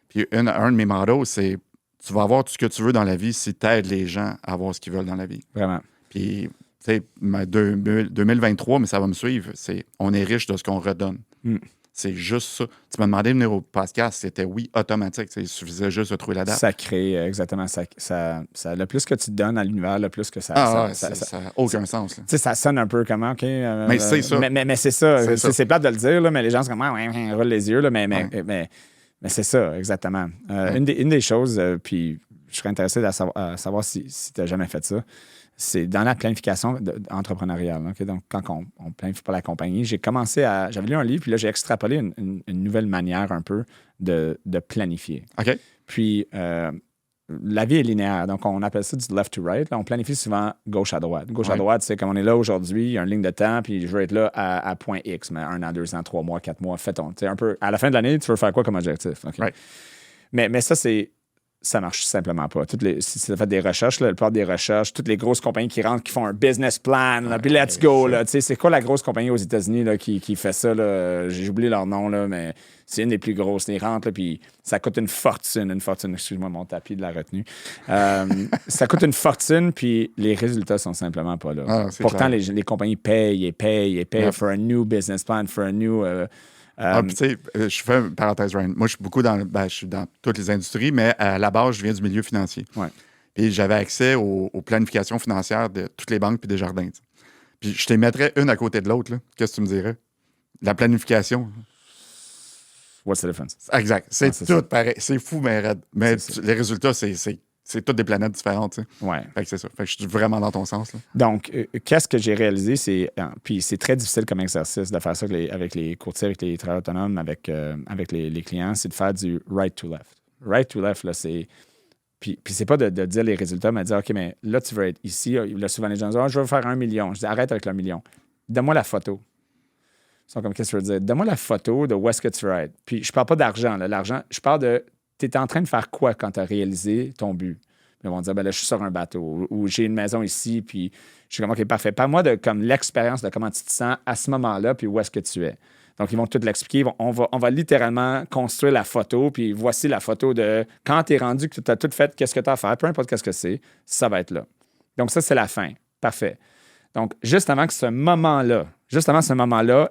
Puis un de mes mottos, c'est tu vas avoir tout ce que tu veux dans la vie si tu aides les gens à avoir ce qu'ils veulent dans la vie. Vraiment. Puis, tu sais, 2023, mais ça va me suivre, on est riche de ce qu'on redonne. C'est juste ça. Tu m'as demandé de venir au podcast, c'était oui, automatique. Il suffisait juste de trouver la date. Ça crée, exactement. Le plus que tu donnes à l'univers, le plus que ça... ça n'a aucun sens. Tu sais, ça sonne un peu comment, OK... mais c'est ça. Mais c'est ça. C'est plate de le dire, là, mais les gens sont comme, ouais, roule les yeux, là, mais c'est ça, exactement. Une des choses, puis je serais intéressé à savoir si tu n'as jamais fait ça, c'est dans la planification entrepreneuriale. Okay? Donc, quand on planifie pour la compagnie, j'avais lu un livre, puis là, j'ai extrapolé une nouvelle manière un peu de planifier. OK. Puis, la vie est linéaire. Donc, on appelle ça du left to right. Là, on planifie souvent gauche à droite. Gauche à droite, c'est comme on est là aujourd'hui, il y a une ligne de temps, puis je veux être là à point X, mais 1 an, 2 ans, 3 mois, 4 mois, un peu. À la fin de l'année, tu veux faire quoi comme objectif? Okay? Right. Mais ça marche simplement pas. Si tu as fait des recherches, la plupart des recherches, toutes les grosses compagnies qui rentrent, qui font un business plan, là, puis let's go. Là, c'est quoi la grosse compagnie aux États-Unis là, qui fait ça? Là? J'ai oublié leur nom, là, mais c'est une des plus grosses. Ils rentrent, là, puis ça coûte une fortune. Excuse-moi, mon tapis de la retenue. Ça coûte une fortune, puis les résultats sont simplement pas là. Pourtant, les compagnies payent for a new business plan, for a new... puis tu sais, je fais une parenthèse, Ryan. Moi, je suis beaucoup je suis dans toutes les industries, mais à la base, je viens du milieu financier. Ouais. Puis j'avais accès aux planifications financières de toutes les banques puis des jardins. T'sais. Puis je te mettrais une à côté de l'autre. Qu'est-ce que tu me dirais? La planification. What's the difference? Exact. C'est tout pareil. C'est fou, mais raide. Mais les résultats, c'est toutes des planètes différentes. T'sais. Ouais. Fait que c'est ça. Fait que je suis vraiment dans ton sens. Là. Donc, qu'est-ce que j'ai réalisé, puis c'est très difficile comme exercice de faire ça avec les courtiers, avec les travailleurs autonomes, avec les clients, c'est de faire du right to left. Right to left, là, c'est... Puis c'est pas de dire les résultats, mais de dire, OK, mais là, tu veux être ici. Là, souvent, les gens disent, je veux faire 1 million. Je dis, arrête avec le million. Donne-moi la photo. Ils sont comme, qu'est-ce que tu veux dire? Donne-moi la photo de où est-ce que tu veux être. Puis je parle pas d'argent, là. L'argent, je parle de... Tu es en train de faire quoi quand tu as réalisé ton but? Ils vont dire, là, je suis sur un bateau ou j'ai une maison ici, puis je suis comme, OK, parfait. Parle-moi de comme l'expérience de comment tu te sens à ce moment-là, puis où est-ce que tu es. Donc, ils vont tout l'expliquer. On va littéralement construire la photo, puis voici la photo de quand tu es rendu, que tu as tout fait, qu'est-ce que tu as à faire, peu importe qu'est-ce que c'est, ça va être là. Donc, ça, c'est la fin. Parfait. Donc, juste avant ce moment-là,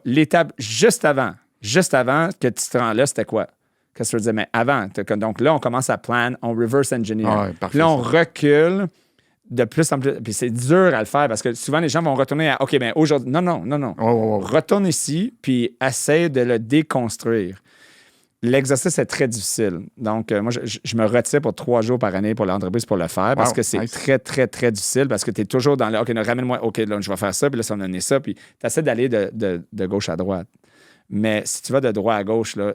l'étape juste avant que tu te rends là, c'était quoi? Qu'est-ce que tu veux dire? Mais avant, donc là, on commence à plan, on reverse engineer. Parfait, puis là, on recule de plus en plus. Puis c'est dur à le faire parce que souvent, les gens vont retourner à OK, mais aujourd'hui. Non. Retourne ici, puis essaie de le déconstruire. L'exercice est très difficile. Donc, moi, je me retire pour 3 jours par année pour l'entreprise pour le faire parce que c'est très, très, très difficile parce que tu es toujours dans le OK, ramène-moi, OK, là, je vais faire ça, puis là, ça va donner ça. Puis tu essaies d'aller de gauche à droite. Mais si tu vas de droite à gauche, là,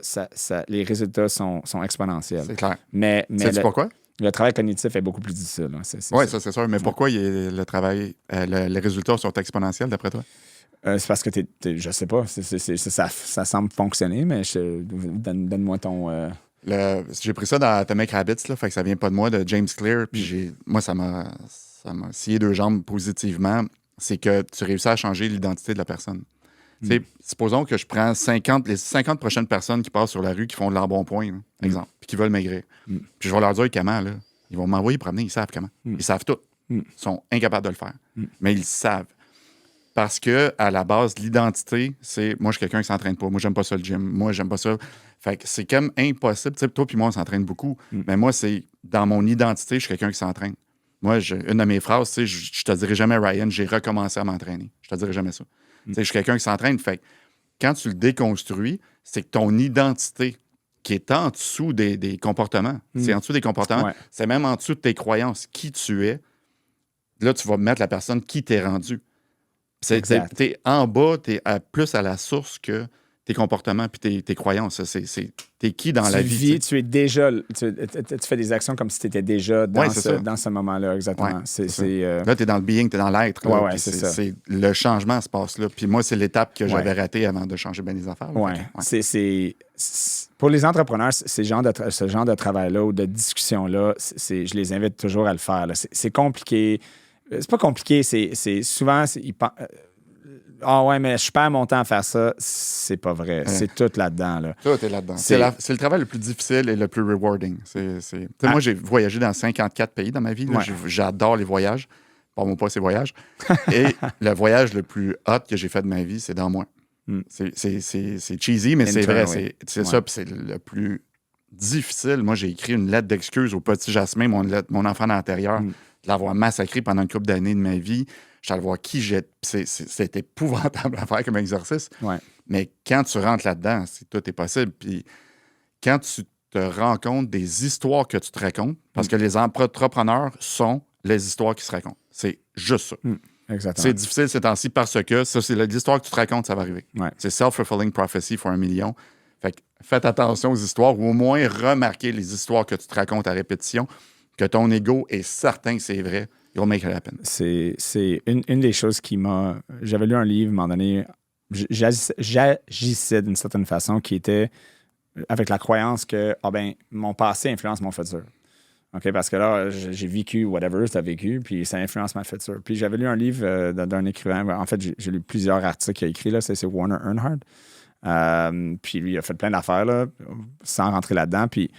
les résultats sont exponentiels. C'est clair. Mais sais-tu pourquoi? Le travail cognitif est beaucoup plus difficile. Hein. Oui, ça, c'est sûr. Mais pourquoi le travail, les résultats sont exponentiels, d'après toi? C'est parce que je sais pas. Ça semble fonctionner, mais donne-moi ton... J'ai pris ça dans Atomic Habits, là, fait que ça vient pas de moi, de James Clear. Puis moi, ça m'a scié 2 jambes positivement. C'est que tu réussis à changer l'identité de la personne. Supposons que je prends les 50 prochaines personnes qui passent sur la rue qui font de l'embonpoint, exemple, puis qui veulent maigrir. Puis je vais leur dire comment, là. Ils vont m'envoyer promener, ils savent comment. Ils savent tout. Ils sont incapables de le faire. Mais ils savent. Parce que à la base, l'identité, c'est moi, je suis quelqu'un qui s'entraîne pas. Moi, j'aime pas ça le gym. Moi, j'aime pas ça. Fait que c'est comme impossible. Tu sais, toi puis moi, on s'entraîne beaucoup. Mais moi, c'est dans mon identité, je suis quelqu'un qui s'entraîne. Moi, une de mes phrases, tu sais, je te dirai jamais, Ryan, j'ai recommencé à m'entraîner. Je te dirai jamais ça. Tu sais, je suis quelqu'un qui s'entraîne. Fait que quand tu le déconstruis, c'est que ton identité qui est en dessous des comportements, c'est en dessous des comportements, c'est même en dessous de tes croyances, qui tu es. Là, tu vas mettre la personne qui t'est rendu. T'es en bas, t'es plus à la source que tes comportements puis tes croyances. T'es qui dans la vie? Tu es déjà... Tu fais des actions comme si tu étais déjà dans ce moment-là, exactement. Ouais, Là, t'es dans le being, t'es dans l'être. C'est ça. Le changement se passe là. Puis moi, c'est l'étape que j'avais ratée avant de changer bien les affaires. Pour les entrepreneurs, ce genre de travail-là ou de discussion-là, je les invite toujours à le faire. Là. C'est compliqué. C'est pas compliqué, c'est souvent... mais je perds mon temps à faire ça. C'est pas vrai. C'est tout là-dedans. Là. Tout est là-dedans. C'est le travail le plus difficile et le plus rewarding. Moi, j'ai voyagé dans 54 pays dans ma vie. Là. J'adore les voyages. Parle-moi pas ces voyages. Et le voyage le plus hot que j'ai fait de ma vie, c'est dans moi. C'est cheesy, mais c'est vrai. C'est ça, puis c'est le plus difficile. Moi, j'ai écrit une lettre d'excuse au petit Jasmin, mon enfant intérieur, de l'avoir massacré pendant une couple d'années de ma vie. Je suis allé voir qui j'étais. C'est épouvantable à faire comme exercice. Mais quand tu rentres là-dedans, tout est possible. Puis quand tu te rends compte des histoires que tu te racontes, parce que les entrepreneurs sont les histoires qui se racontent. C'est juste ça. Exactement. C'est difficile ces temps-ci parce que ça, c'est l'histoire que tu te racontes, ça va arriver. C'est self-fulfilling prophecy for 1 million. Fait que faites attention aux histoires ou au moins remarquez les histoires que tu te racontes à répétition, que ton ego est certain que c'est vrai. You'll make it happen. C'est une des choses qui m'a... J'avais lu un livre, à un moment donné, j'agissais d'une certaine façon qui était avec la croyance que mon passé influence mon futur. OK, parce que là, j'ai vécu whatever tu as vécu, puis ça influence ma futur. Puis j'avais lu un livre d'un écrivain. En fait, j'ai lu plusieurs articles qu'il a écrits. C'est Warner Earnhardt. Puis lui, il a fait plein d'affaires là, sans rentrer là-dedans. Puis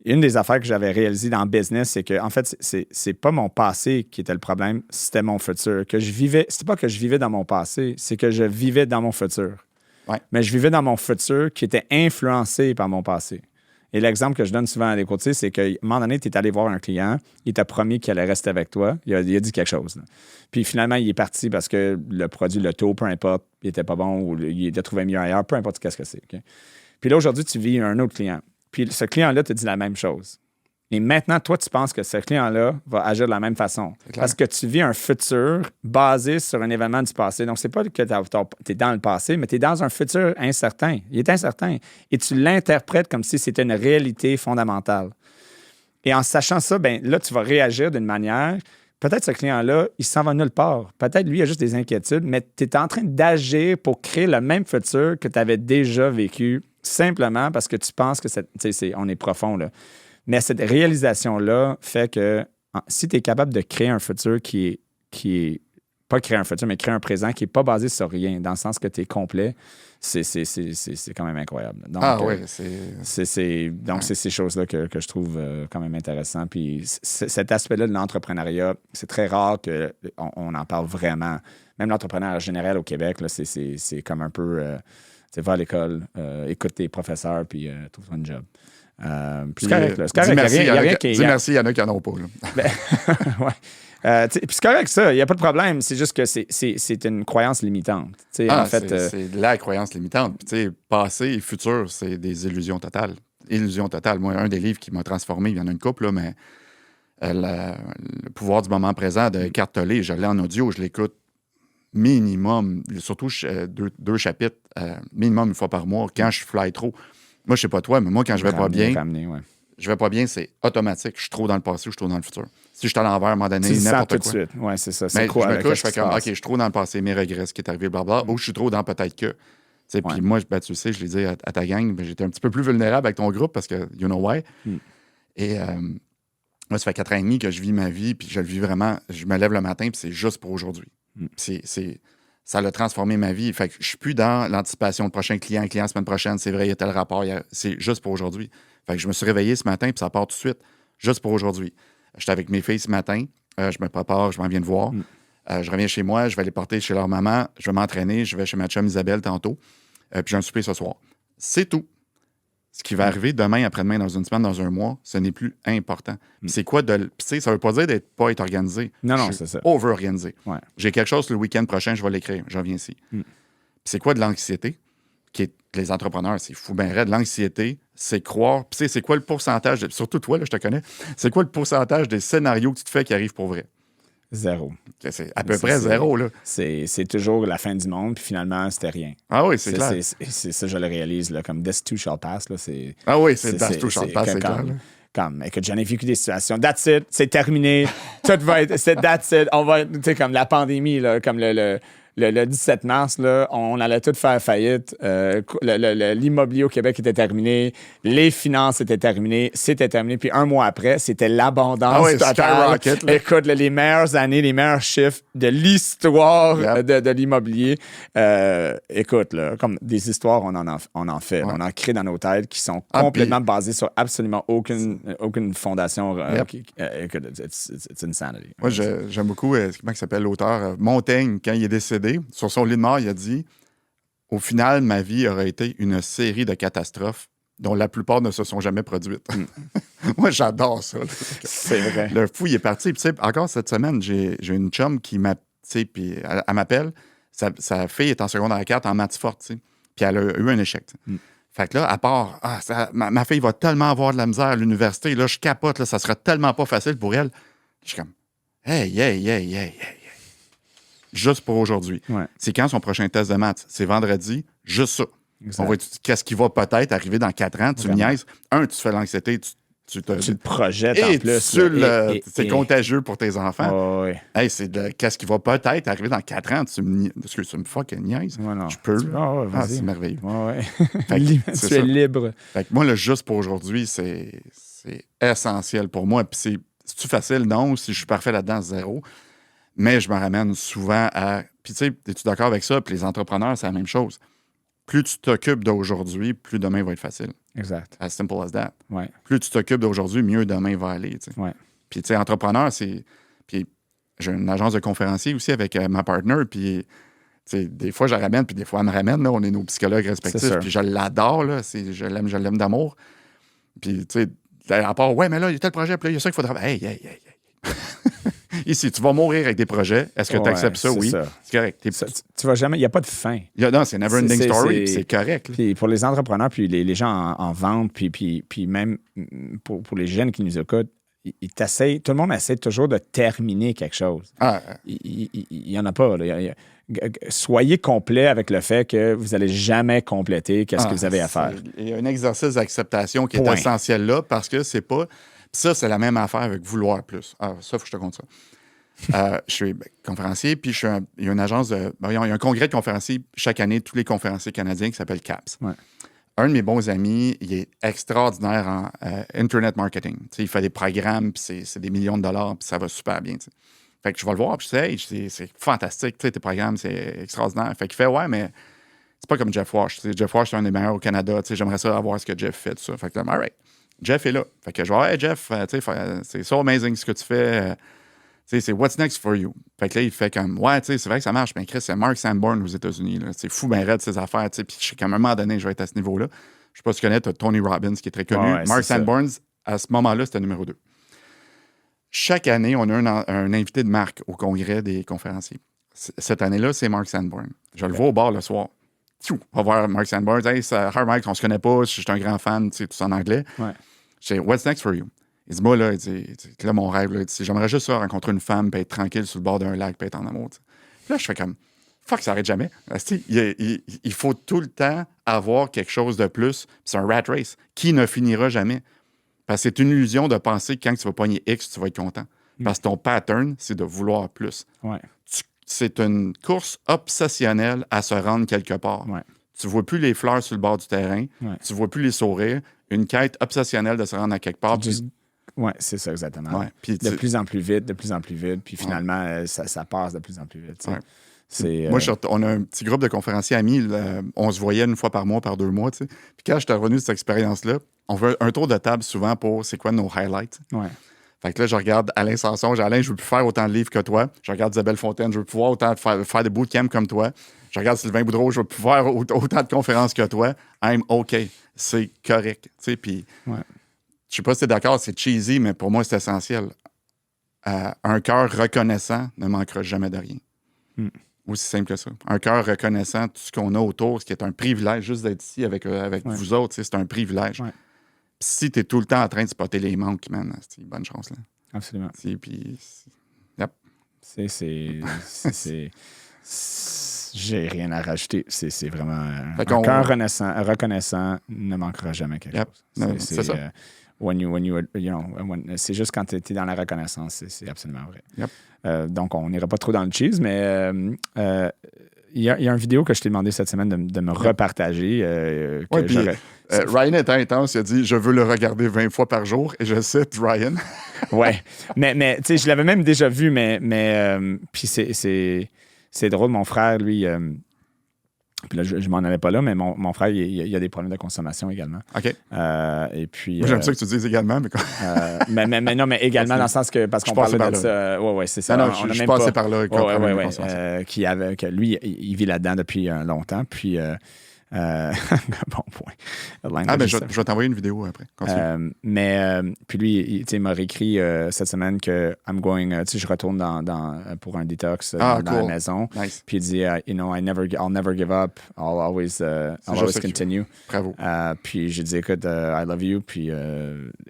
une des affaires que j'avais réalisées dans le business, c'est que, en fait, c'est pas mon passé qui était le problème, c'était mon futur. C'était pas que je vivais dans mon passé, c'est que je vivais dans mon futur. Mais je vivais dans mon futur qui était influencé par mon passé. Et l'exemple que je donne souvent à des courtiers, c'est qu'à un moment donné, tu es allé voir un client, il t'a promis qu'il allait rester avec toi, il a dit quelque chose. Là. Puis finalement, il est parti parce que le produit, le taux, peu importe, il était pas bon ou il a trouvé mieux ailleurs, peu importe qu'est-ce que c'est. Okay? Puis là, aujourd'hui, tu vis un autre client. Puis ce client-là te dit la même chose. Et maintenant, toi, tu penses que ce client-là va agir de la même façon. Parce que tu vis un futur basé sur un événement du passé. Donc, c'est pas que tu es dans le passé, mais tu es dans un futur incertain. Il est incertain. Et tu l'interprètes comme si c'était une réalité fondamentale. Et en sachant ça, là, tu vas réagir d'une manière... Peut-être ce client-là, il s'en va nulle part. Peut-être lui, il a juste des inquiétudes, mais tu es en train d'agir pour créer le même futur que tu avais déjà vécu, simplement parce que tu penses que on est profond, là. Mais cette réalisation-là fait que si tu es capable de créer un futur qui est pas créer un futur, mais créer un présent qui n'est pas basé sur rien, dans le sens que tu es complet, c'est quand même incroyable. Donc, c'est ces choses-là que je trouve quand même intéressant. Puis cet aspect-là de l'entrepreneuriat, c'est très rare qu'on en parle vraiment. Même l'entrepreneuriat général au Québec, là, c'est comme un peu... va à l'école, écoute tes professeurs, puis trouve-toi un job. Puis c'est correct, là. C'est correct. Merci, il y en a qui n'en ont pas. Puis c'est correct, ça. Il n'y a pas de problème. C'est juste que c'est une croyance limitante. En fait, c'est la croyance limitante. Puis, passé et futur, c'est des illusions totales. Illusions totales. Moi, un des livres qui m'a transformé, il y en a une couple, là, mais le pouvoir du moment présent de Eckhart Tolle, je l'ai en audio, je l'écoute minimum, surtout 2 chapitres, minimum une fois par mois, quand je fly trop. Moi, je sais pas toi, mais moi, quand je vais pas bien, je vais pas bien, c'est automatique. Je suis trop dans le passé ou je suis trop dans le futur. Si je suis à l'envers, à un moment donné, n'importe quoi. Tout de suite. Oui, c'est ça. Mais je me couche, je fais comme, OK, je suis trop dans le passé, mes regrets, ce qui est arrivé, blablabla, ou je suis trop dans peut-être que. Puis moi, tu sais, je l'ai dit à ta gang, j'étais un petit peu plus vulnérable avec ton groupe parce que, you know why. Et moi, ça fait 4 ans et demi que je vis ma vie, puis je le vis vraiment. Je me lève le matin, puis c'est juste pour aujourd'hui. Ça l'a transformé ma vie. Fait que je suis plus dans l'anticipation de prochain client semaine prochaine, c'est vrai, il y a tel rapport, c'est juste pour aujourd'hui. Fait que je me suis réveillé ce matin, puis ça part tout de suite, juste pour aujourd'hui. J'étais avec mes filles ce matin, je me prépare, je m'en viens de voir. Je reviens chez moi, je vais les porter chez leur maman, je vais m'entraîner, je vais chez ma chum Isabelle tantôt, puis j'ai un souper ce soir. C'est tout. Ce qui va arriver demain, après-demain, dans une semaine, dans un mois, ce n'est plus important. C'est quoi de... ça ne veut pas dire d'être pas être organisé. Non, c'est ça. Over-organisé. Ouais. J'ai quelque chose le week-end prochain, je vais l'écrire. Je reviens ici. C'est quoi de l'anxiété? Qui est, les entrepreneurs, c'est fou ben raide. L'anxiété, c'est croire. Puis c'est quoi le pourcentage, surtout toi, là, je te connais, c'est quoi le pourcentage des scénarios que tu te fais qui arrivent pour vrai? 0. C'est à peu près 0, là. C'est toujours la fin du monde, puis finalement, c'était rien. Ah oui, c'est clair. C'est ça, je le réalise, là, comme This too shall pass. Là, ah oui, c'est This too shall pass, c'est clair. Comme, écoute, j'en ai vécu des situations. That's it, c'est terminé. Tout va être. That's it. On va, tu sais, comme la pandémie, là, comme le 17 mars, là, on allait tout faire faillite. L'immobilier au Québec était terminé. Les finances étaient terminées. C'était terminé. Puis un mois après, c'était l'abondance totale. Écoute, les meilleures années, les meilleurs chiffres de l'histoire de l'immobilier. Écoute, là, comme des histoires, on en fait. On en crée dans nos têtes qui sont complètement basées sur absolument aucune fondation. Écoute, it's insanity. Moi, j'aime beaucoup, comment il s'appelle l'auteur? Montaigne, quand il est décédé, sur son lit de mort, il a dit « Au final, ma vie aurait été une série de catastrophes dont la plupart ne se sont jamais produites. » Moi, j'adore ça. C'est vrai. Le fou, il est parti. Puis, encore cette semaine, j'ai une chum qui m'a... Puis elle m'appelle. Sa fille est en secondaire 4 en maths forte. Puis elle a eu un échec. Fait que là, à part, ma fille va tellement avoir de la misère à l'université. Là, je capote. Là, ça sera tellement pas facile pour elle. Je suis comme hey. Juste pour aujourd'hui. Ouais. C'est quand son prochain test de maths? C'est vendredi, juste ça. On va qu'est-ce qui va peut-être arriver dans 4 ans? Tu me niaises. Tu fais l'anxiété, tu te projettes en plus. C'est contagieux pour tes enfants. Oh, oui. Hey, qu'est-ce qui va peut-être arriver dans 4 ans? Tu me fucking niaises. Je peux. C'est merveilleux. Tu es libre. Fait que moi, le juste pour aujourd'hui, c'est essentiel pour moi. Puis c'est-tu facile? Non. Si je suis parfait là-dedans, 0. Mais je me ramène souvent à... Puis tu sais, es-tu d'accord avec ça? Puis les entrepreneurs, c'est la même chose. Plus tu t'occupes d'aujourd'hui, plus demain va être facile. Exact. As simple as that. Ouais. Plus tu t'occupes d'aujourd'hui, mieux demain va aller. Ouais. Puis tu sais, entrepreneur, c'est... Puis j'ai une agence de conférenciers aussi avec ma partner, puis des fois, je la ramène, puis des fois, elle me ramène. Là, on est nos psychologues respectifs, puis je l'adore, là, je l'aime d'amour. Puis tu sais, à part, ouais, mais là, il y a tel projet, puis là, il y a ça qu'il faudra... Hey. Ici, tu vas mourir avec des projets. Est-ce que tu acceptes ça? Oui. C'est correct. Tu vas jamais... Il n'y a pas de fin. Non, c'est never ending story, c'est correct. Puis pour les entrepreneurs, puis les gens en vente, puis même pour les jeunes qui nous écoutent, tout le monde essaie toujours de terminer quelque chose. Il n'y en a pas. Là. Soyez complet avec le fait que vous n'allez jamais compléter ce que vous avez à faire. Il y a un exercice d'acceptation qui est essentiel là parce que c'est pas... Ça, c'est la même affaire avec vouloir plus. Ça, il faut que je te compte ça. Je suis conférencier, puis il y a une agence de... il y a un congrès de conférenciers chaque année, tous les conférenciers canadiens qui s'appelle CAPS. Ouais. Un de mes bons amis, il est extraordinaire en Internet marketing. Il fait des programmes, puis c'est des millions de dollars, puis ça va super bien. T'sais. Fait que je vais le voir, puis je sais, hey, c'est fantastique, tes programmes, c'est extraordinaire. Fait qu'il fait, ouais, mais c'est pas comme Jeff Walsh. Jeff Walsh, c'est un des meilleurs au Canada. J'aimerais ça avoir ce que Jeff fait, tout ça. Fait que, all right. Jeff est là. Fait que je vais, hey Jeff, c'est so amazing ce que tu fais. C'est what's next for you. Fait que là, il fait comme, ouais, c'est vrai que ça marche, mais Chris, c'est Mark Sanborn aux États-Unis. C'est fou, ben raide ses affaires. Puis je sais qu'à un moment donné, je vais être à ce niveau-là. Je sais pas si tu connais, tu as Tony Robbins qui est très connu. Mark Sanborn, à ce moment-là, c'était numéro 2. Chaque année, on a un invité de marque au congrès des conférenciers. Cette année-là, c'est Mark Sanborn. Je le vois au bar le soir. On va voir Mark Sanborn. Hey, hi Mark, on se connaît pas, je suis un grand fan, tout en anglais. Ouais. Je dis, what's next for you? Il dit, moi, là, là mon rêve, là, j'aimerais juste ça, rencontrer une femme, puis être tranquille sur le bord d'un lac, puis être en amour. T'sais. Puis là, je fais comme, fuck, ça n'arrête jamais. Il faut tout le temps avoir quelque chose de plus. C'est un rat race qui ne finira jamais. Parce que c'est une illusion de penser que quand tu vas pogner X, tu vas être content. Parce que ton pattern, c'est de vouloir plus. Ouais. C'est une course obsessionnelle à se rendre quelque part. Ouais. Tu ne vois plus les fleurs sur le bord du terrain. Ouais. Tu ne vois plus les sourires. Une quête obsessionnelle de se rendre à quelque part. Oui, c'est ça, exactement. Ouais. Puis, de plus en plus vite. Puis finalement, ça passe de plus en plus vite. Ouais. Moi, on a un petit groupe de conférenciers amis. On se voyait une fois par mois, par 2 mois. T'sais. Puis quand je suis revenu de cette expérience-là, on fait un tour de table souvent pour c'est quoi nos highlights. Ouais. Fait que là, je regarde Alain Sanson. Alain, je veux plus faire autant de livres que toi. Je regarde Isabelle Fontaine, je veux pouvoir autant faire des bootcamps comme toi. Je regarde Sylvain Boudreau, je veux plus faire autant de conférences que toi. I'm OK. C'est correct. Tu sais, puis Ouais. je sais pas si t'es d'accord, c'est cheesy, mais pour moi, c'est essentiel. Un cœur reconnaissant ne manquera jamais de rien. Aussi simple que ça. Un cœur reconnaissant, tout ce qu'on a autour, ce qui est un privilège, juste d'être ici avec vous autres, c'est un privilège. Ouais. Puis si tu es tout le temps en train de spotter les manques, man, c'est une bonne chance. Là. Absolument. Puis, j'ai rien à rajouter. C'est vraiment... un qu'on- cœur reconnaissant ne manquera jamais quelque chose. Non, c'est ça. C'est juste quand tu es dans la reconnaissance, c'est absolument vrai. Yep. Donc, on n'ira pas trop dans le cheese, mais il y a une vidéo que je t'ai demandé cette semaine de me repartager. Ryan était intense, il a dit « Je veux le regarder 20 fois par jour » et je cite Ryan. Ouais, mais tu sais, je l'avais même déjà vu, mais puis c'est drôle, mon frère, lui... puis là, je m'en allais pas là, mais mon frère, il a des problèmes de consommation également. OK. Et puis... Moi, j'aime ça que tu dises également, mais quoi. mais non, mais également dans le sens que... Parce qu'on parlait de ça... Ouais, c'est ça. Non, je suis passé par là. Que lui, il vit là-dedans depuis longtemps, puis... bon point. Je vais t'envoyer une vidéo après. Puis lui, il m'a réécrit cette semaine que je retourne pour un détox dans la maison. Nice. Puis il dit, I'll never give up. I'll always continue. Bravo. Puis j'ai dit, écoute, I love you. Puis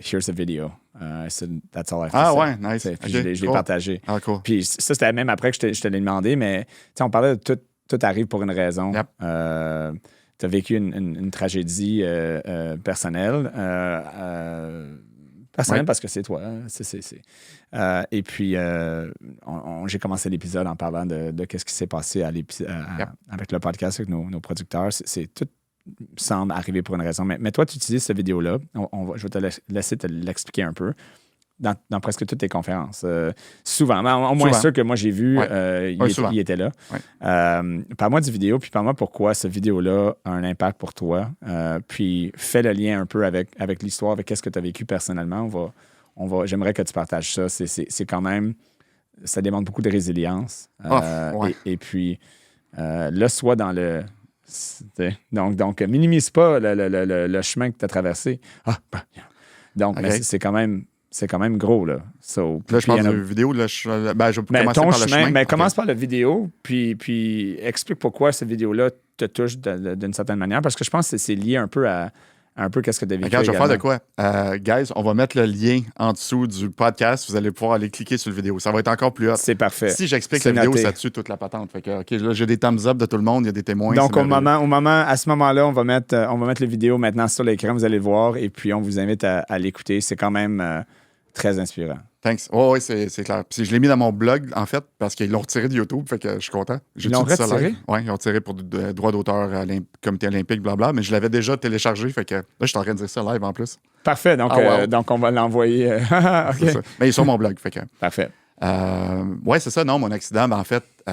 here's a video. I said, that's all I have to say. Ah ouais, nice. Puis je l'ai partagé. Ah, cool. Puis ça, c'était même après que je te l'ai demandé, mais on parlait de tout arrive pour une raison. Yep. Tu as vécu une tragédie personnelle. Personnelle parce que c'est toi. Hein. Et puis, j'ai commencé l'épisode en parlant de qu'est-ce qui s'est passé avec le podcast, avec nos producteurs. Tout semble arriver pour une raison. Mais toi, tu utilises cette vidéo-là. Je vais te laisser te l'expliquer un peu. Dans presque toutes tes conférences. Souvent. Au moins ceux que moi j'ai vus, il était là. Ouais. Parle-moi du vidéo, puis parle-moi pourquoi ce vidéo-là a un impact pour toi. Puis fais le lien un peu avec l'histoire, avec qu'est-ce que tu as vécu personnellement. J'aimerais que tu partages ça. C'est quand même... Ça demande beaucoup de résilience. Et puis, là, soit dans le... Donc, minimise pas le chemin que tu as traversé. Donc, okay. Mais c'est quand même gros, là. Là, je parle de la vidéo. Là, je vais commencer par le chemin. Mais commence par la vidéo, puis explique pourquoi cette vidéo-là te touche d'une certaine manière, parce que je pense que c'est lié un peu qu'est-ce que tu as vécu. Regarde, je vais faire de quoi? Guys, on va mettre le lien en dessous du podcast. Vous allez pouvoir aller cliquer sur la vidéo. Ça va être encore plus hot. C'est parfait. Si j'explique la vidéo, ça tue toute la patente. Fait que, OK, là, j'ai des thumbs up de tout le monde. Il y a des témoins. Donc, à ce moment-là, on va mettre la vidéo maintenant sur l'écran. Vous allez le voir. Et puis, on vous invite à l'écouter. C'est quand même... très inspirant. Thanks. Oui, c'est clair. Puis je l'ai mis dans mon blog, en fait, parce qu'ils l'ont retiré de YouTube, fait que je suis content. Ils l'ont retiré? Oui, ils l'ont retiré pour droit d'auteur, comité olympique, blablabla, mais je l'avais déjà téléchargé, fait que là, je suis en train de dire ça live en plus. Parfait, donc on va l'envoyer. Okay. C'est ça. Mais il est sur mon blog, fait que... Parfait. Oui, c'est ça, non, mon accident, en fait... tu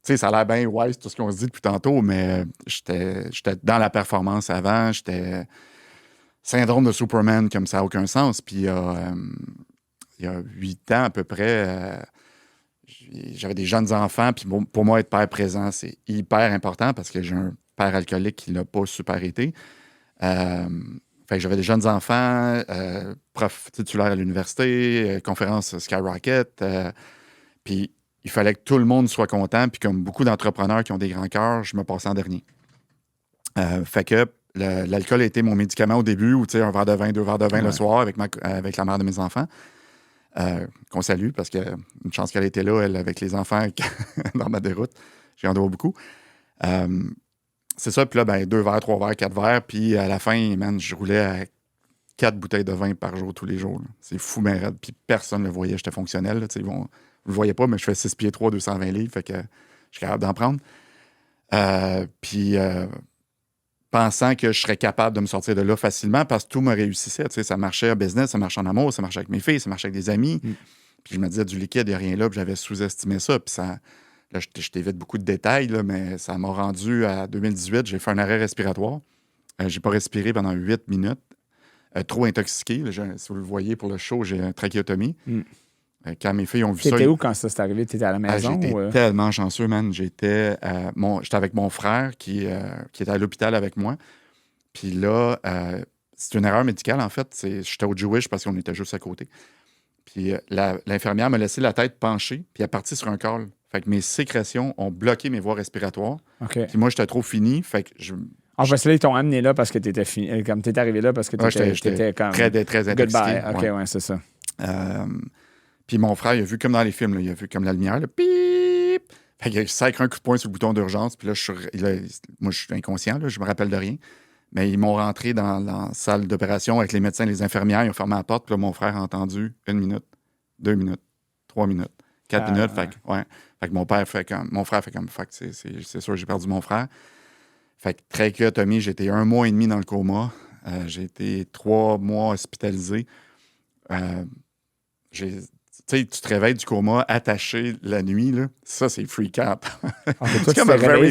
sais, ça a l'air bien wise, tout ce qu'on se dit depuis tantôt, mais j'étais dans la performance avant, j'étais... Syndrome de Superman, comme ça n'a aucun sens. Puis il y a 8 ans à peu près, j'avais des jeunes enfants. Puis pour moi, être père présent, c'est hyper important parce que j'ai un père alcoolique qui ne l'a pas super été. Fait que j'avais des jeunes enfants, prof titulaire à l'université, conférence Skyrocket. Puis il fallait que tout le monde soit content. Puis comme beaucoup d'entrepreneurs qui ont des grands cœurs, je me passais en dernier. Fait que l'alcool a été mon médicament au début, ou un verre de vin, 2 verres de vin le soir avec la mère de mes enfants, qu'on salue parce qu'il y a une chance qu'elle était là, elle, avec les enfants dans ma déroute. J'y en dois beaucoup. C'est ça, puis là, 2 verres, 3 verres, 4 verres, puis à la fin, man, je roulais à 4 bouteilles de vin par jour tous les jours. Là. C'est fou, mais raide, puis personne ne le voyait, j'étais fonctionnel. Là, vous le voyez pas, mais je fais 6 pieds 3, 220 livres, fait que je suis capable d'en prendre. Puis... pensant que je serais capable de me sortir de là facilement parce que tout me réussissait. Tu sais, ça marchait en business, ça marchait en amour, ça marchait avec mes filles, ça marchait avec des amis. Puis je me disais, du liquide, il n'y a rien là, puis j'avais sous-estimé ça. Puis ça, là, je t'évite beaucoup de détails, là, mais ça m'a rendu à 2018, j'ai fait un arrêt respiratoire. J'ai pas respiré pendant 8 minutes. trop intoxiqué. Là, si vous le voyais pour le show, j'ai une trachéotomie. Quand mes filles ont vu ça... T'étais où quand ça s'est arrivé? T'étais à la maison? J'étais tellement chanceux, man. J'étais avec mon frère qui était à l'hôpital avec moi. Puis là, c'est une erreur médicale, en fait. J'étais au Jewish parce qu'on était juste à côté. Puis l'infirmière m'a laissé la tête penchée, puis elle est partie sur un col. Fait que mes sécrétions ont bloqué mes voies respiratoires. OK. Puis moi, j'étais trop fini. Fait que parce que là, ils t'ont amené là parce que t'étais fini. Comme t'étais arrivé là parce que t'étais comme... très intoxiqué. Goodbye. OK, ouais, c'est ça. Puis mon frère, il a vu comme dans les films, là, il a vu comme la lumière, là, pip! Fait qu'il sacré un coup de poing sur le bouton d'urgence. Puis là, moi, je suis inconscient, là, je me rappelle de rien. Mais ils m'ont rentré dans la salle d'opération avec les médecins, les infirmières. Ils ont fermé la porte. Puis là, mon frère a entendu 1 minute, 2 minutes, 3 minutes, 4 minutes. Fait que mon frère fait comme, fuck, c'est sûr, j'ai perdu mon frère. Fait que trachéotomie, j'ai été 1 mois et demi dans le coma. J'ai été 3 mois hospitalisé. Tu te réveilles du coma attaché la nuit, là. Ça, c'est freak-out. C'est comme un réveil.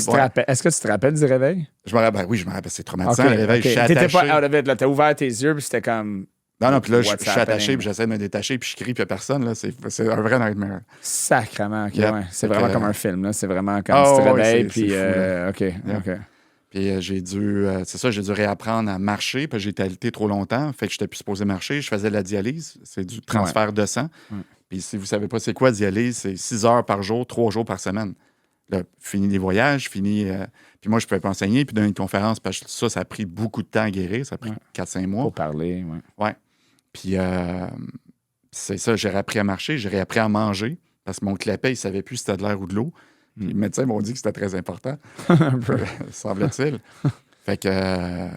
Est-ce que tu te rappelles du réveil? Je me rappelle, oui, je me rappelle. C'est traumatisant, le réveil. Je suis attaché. T'étais pas out of it, là. T'as ouvert tes yeux, puis c'était comme... Non, puis là, je suis attaché, puis j'essaie de me détacher, puis je crie, puis il n'y a personne, là. C'est un vrai nightmare. Sacrement, OK, Yep. ouais. C'est vraiment comme un film, là. C'est vraiment comme tu te ouais, réveilles, puis... fou, OK. Puis j'ai dû réapprendre à marcher, puis j'ai été alité trop longtemps. Fait que je n'étais plus supposé marcher. Je faisais de la dialyse. C'est du transfert de sang. Puis si vous ne savez pas c'est quoi dialyse, c'est 6 heures par jour, 3 jours par semaine. Là, fini les voyages, fini... Puis moi, je ne pouvais pas enseigner, puis donner une conférence, parce que ça a pris beaucoup de temps à guérir. Ça a pris 4-5 mois. Pour parler, Ouais. Puis c'est ça, j'ai réappris à marcher, j'ai réappris à manger, parce que mon clapet, il ne savait plus si c'était de l'air ou de l'eau. Puis les médecins m'ont dit que c'était très important, semble-t-il. Fait que...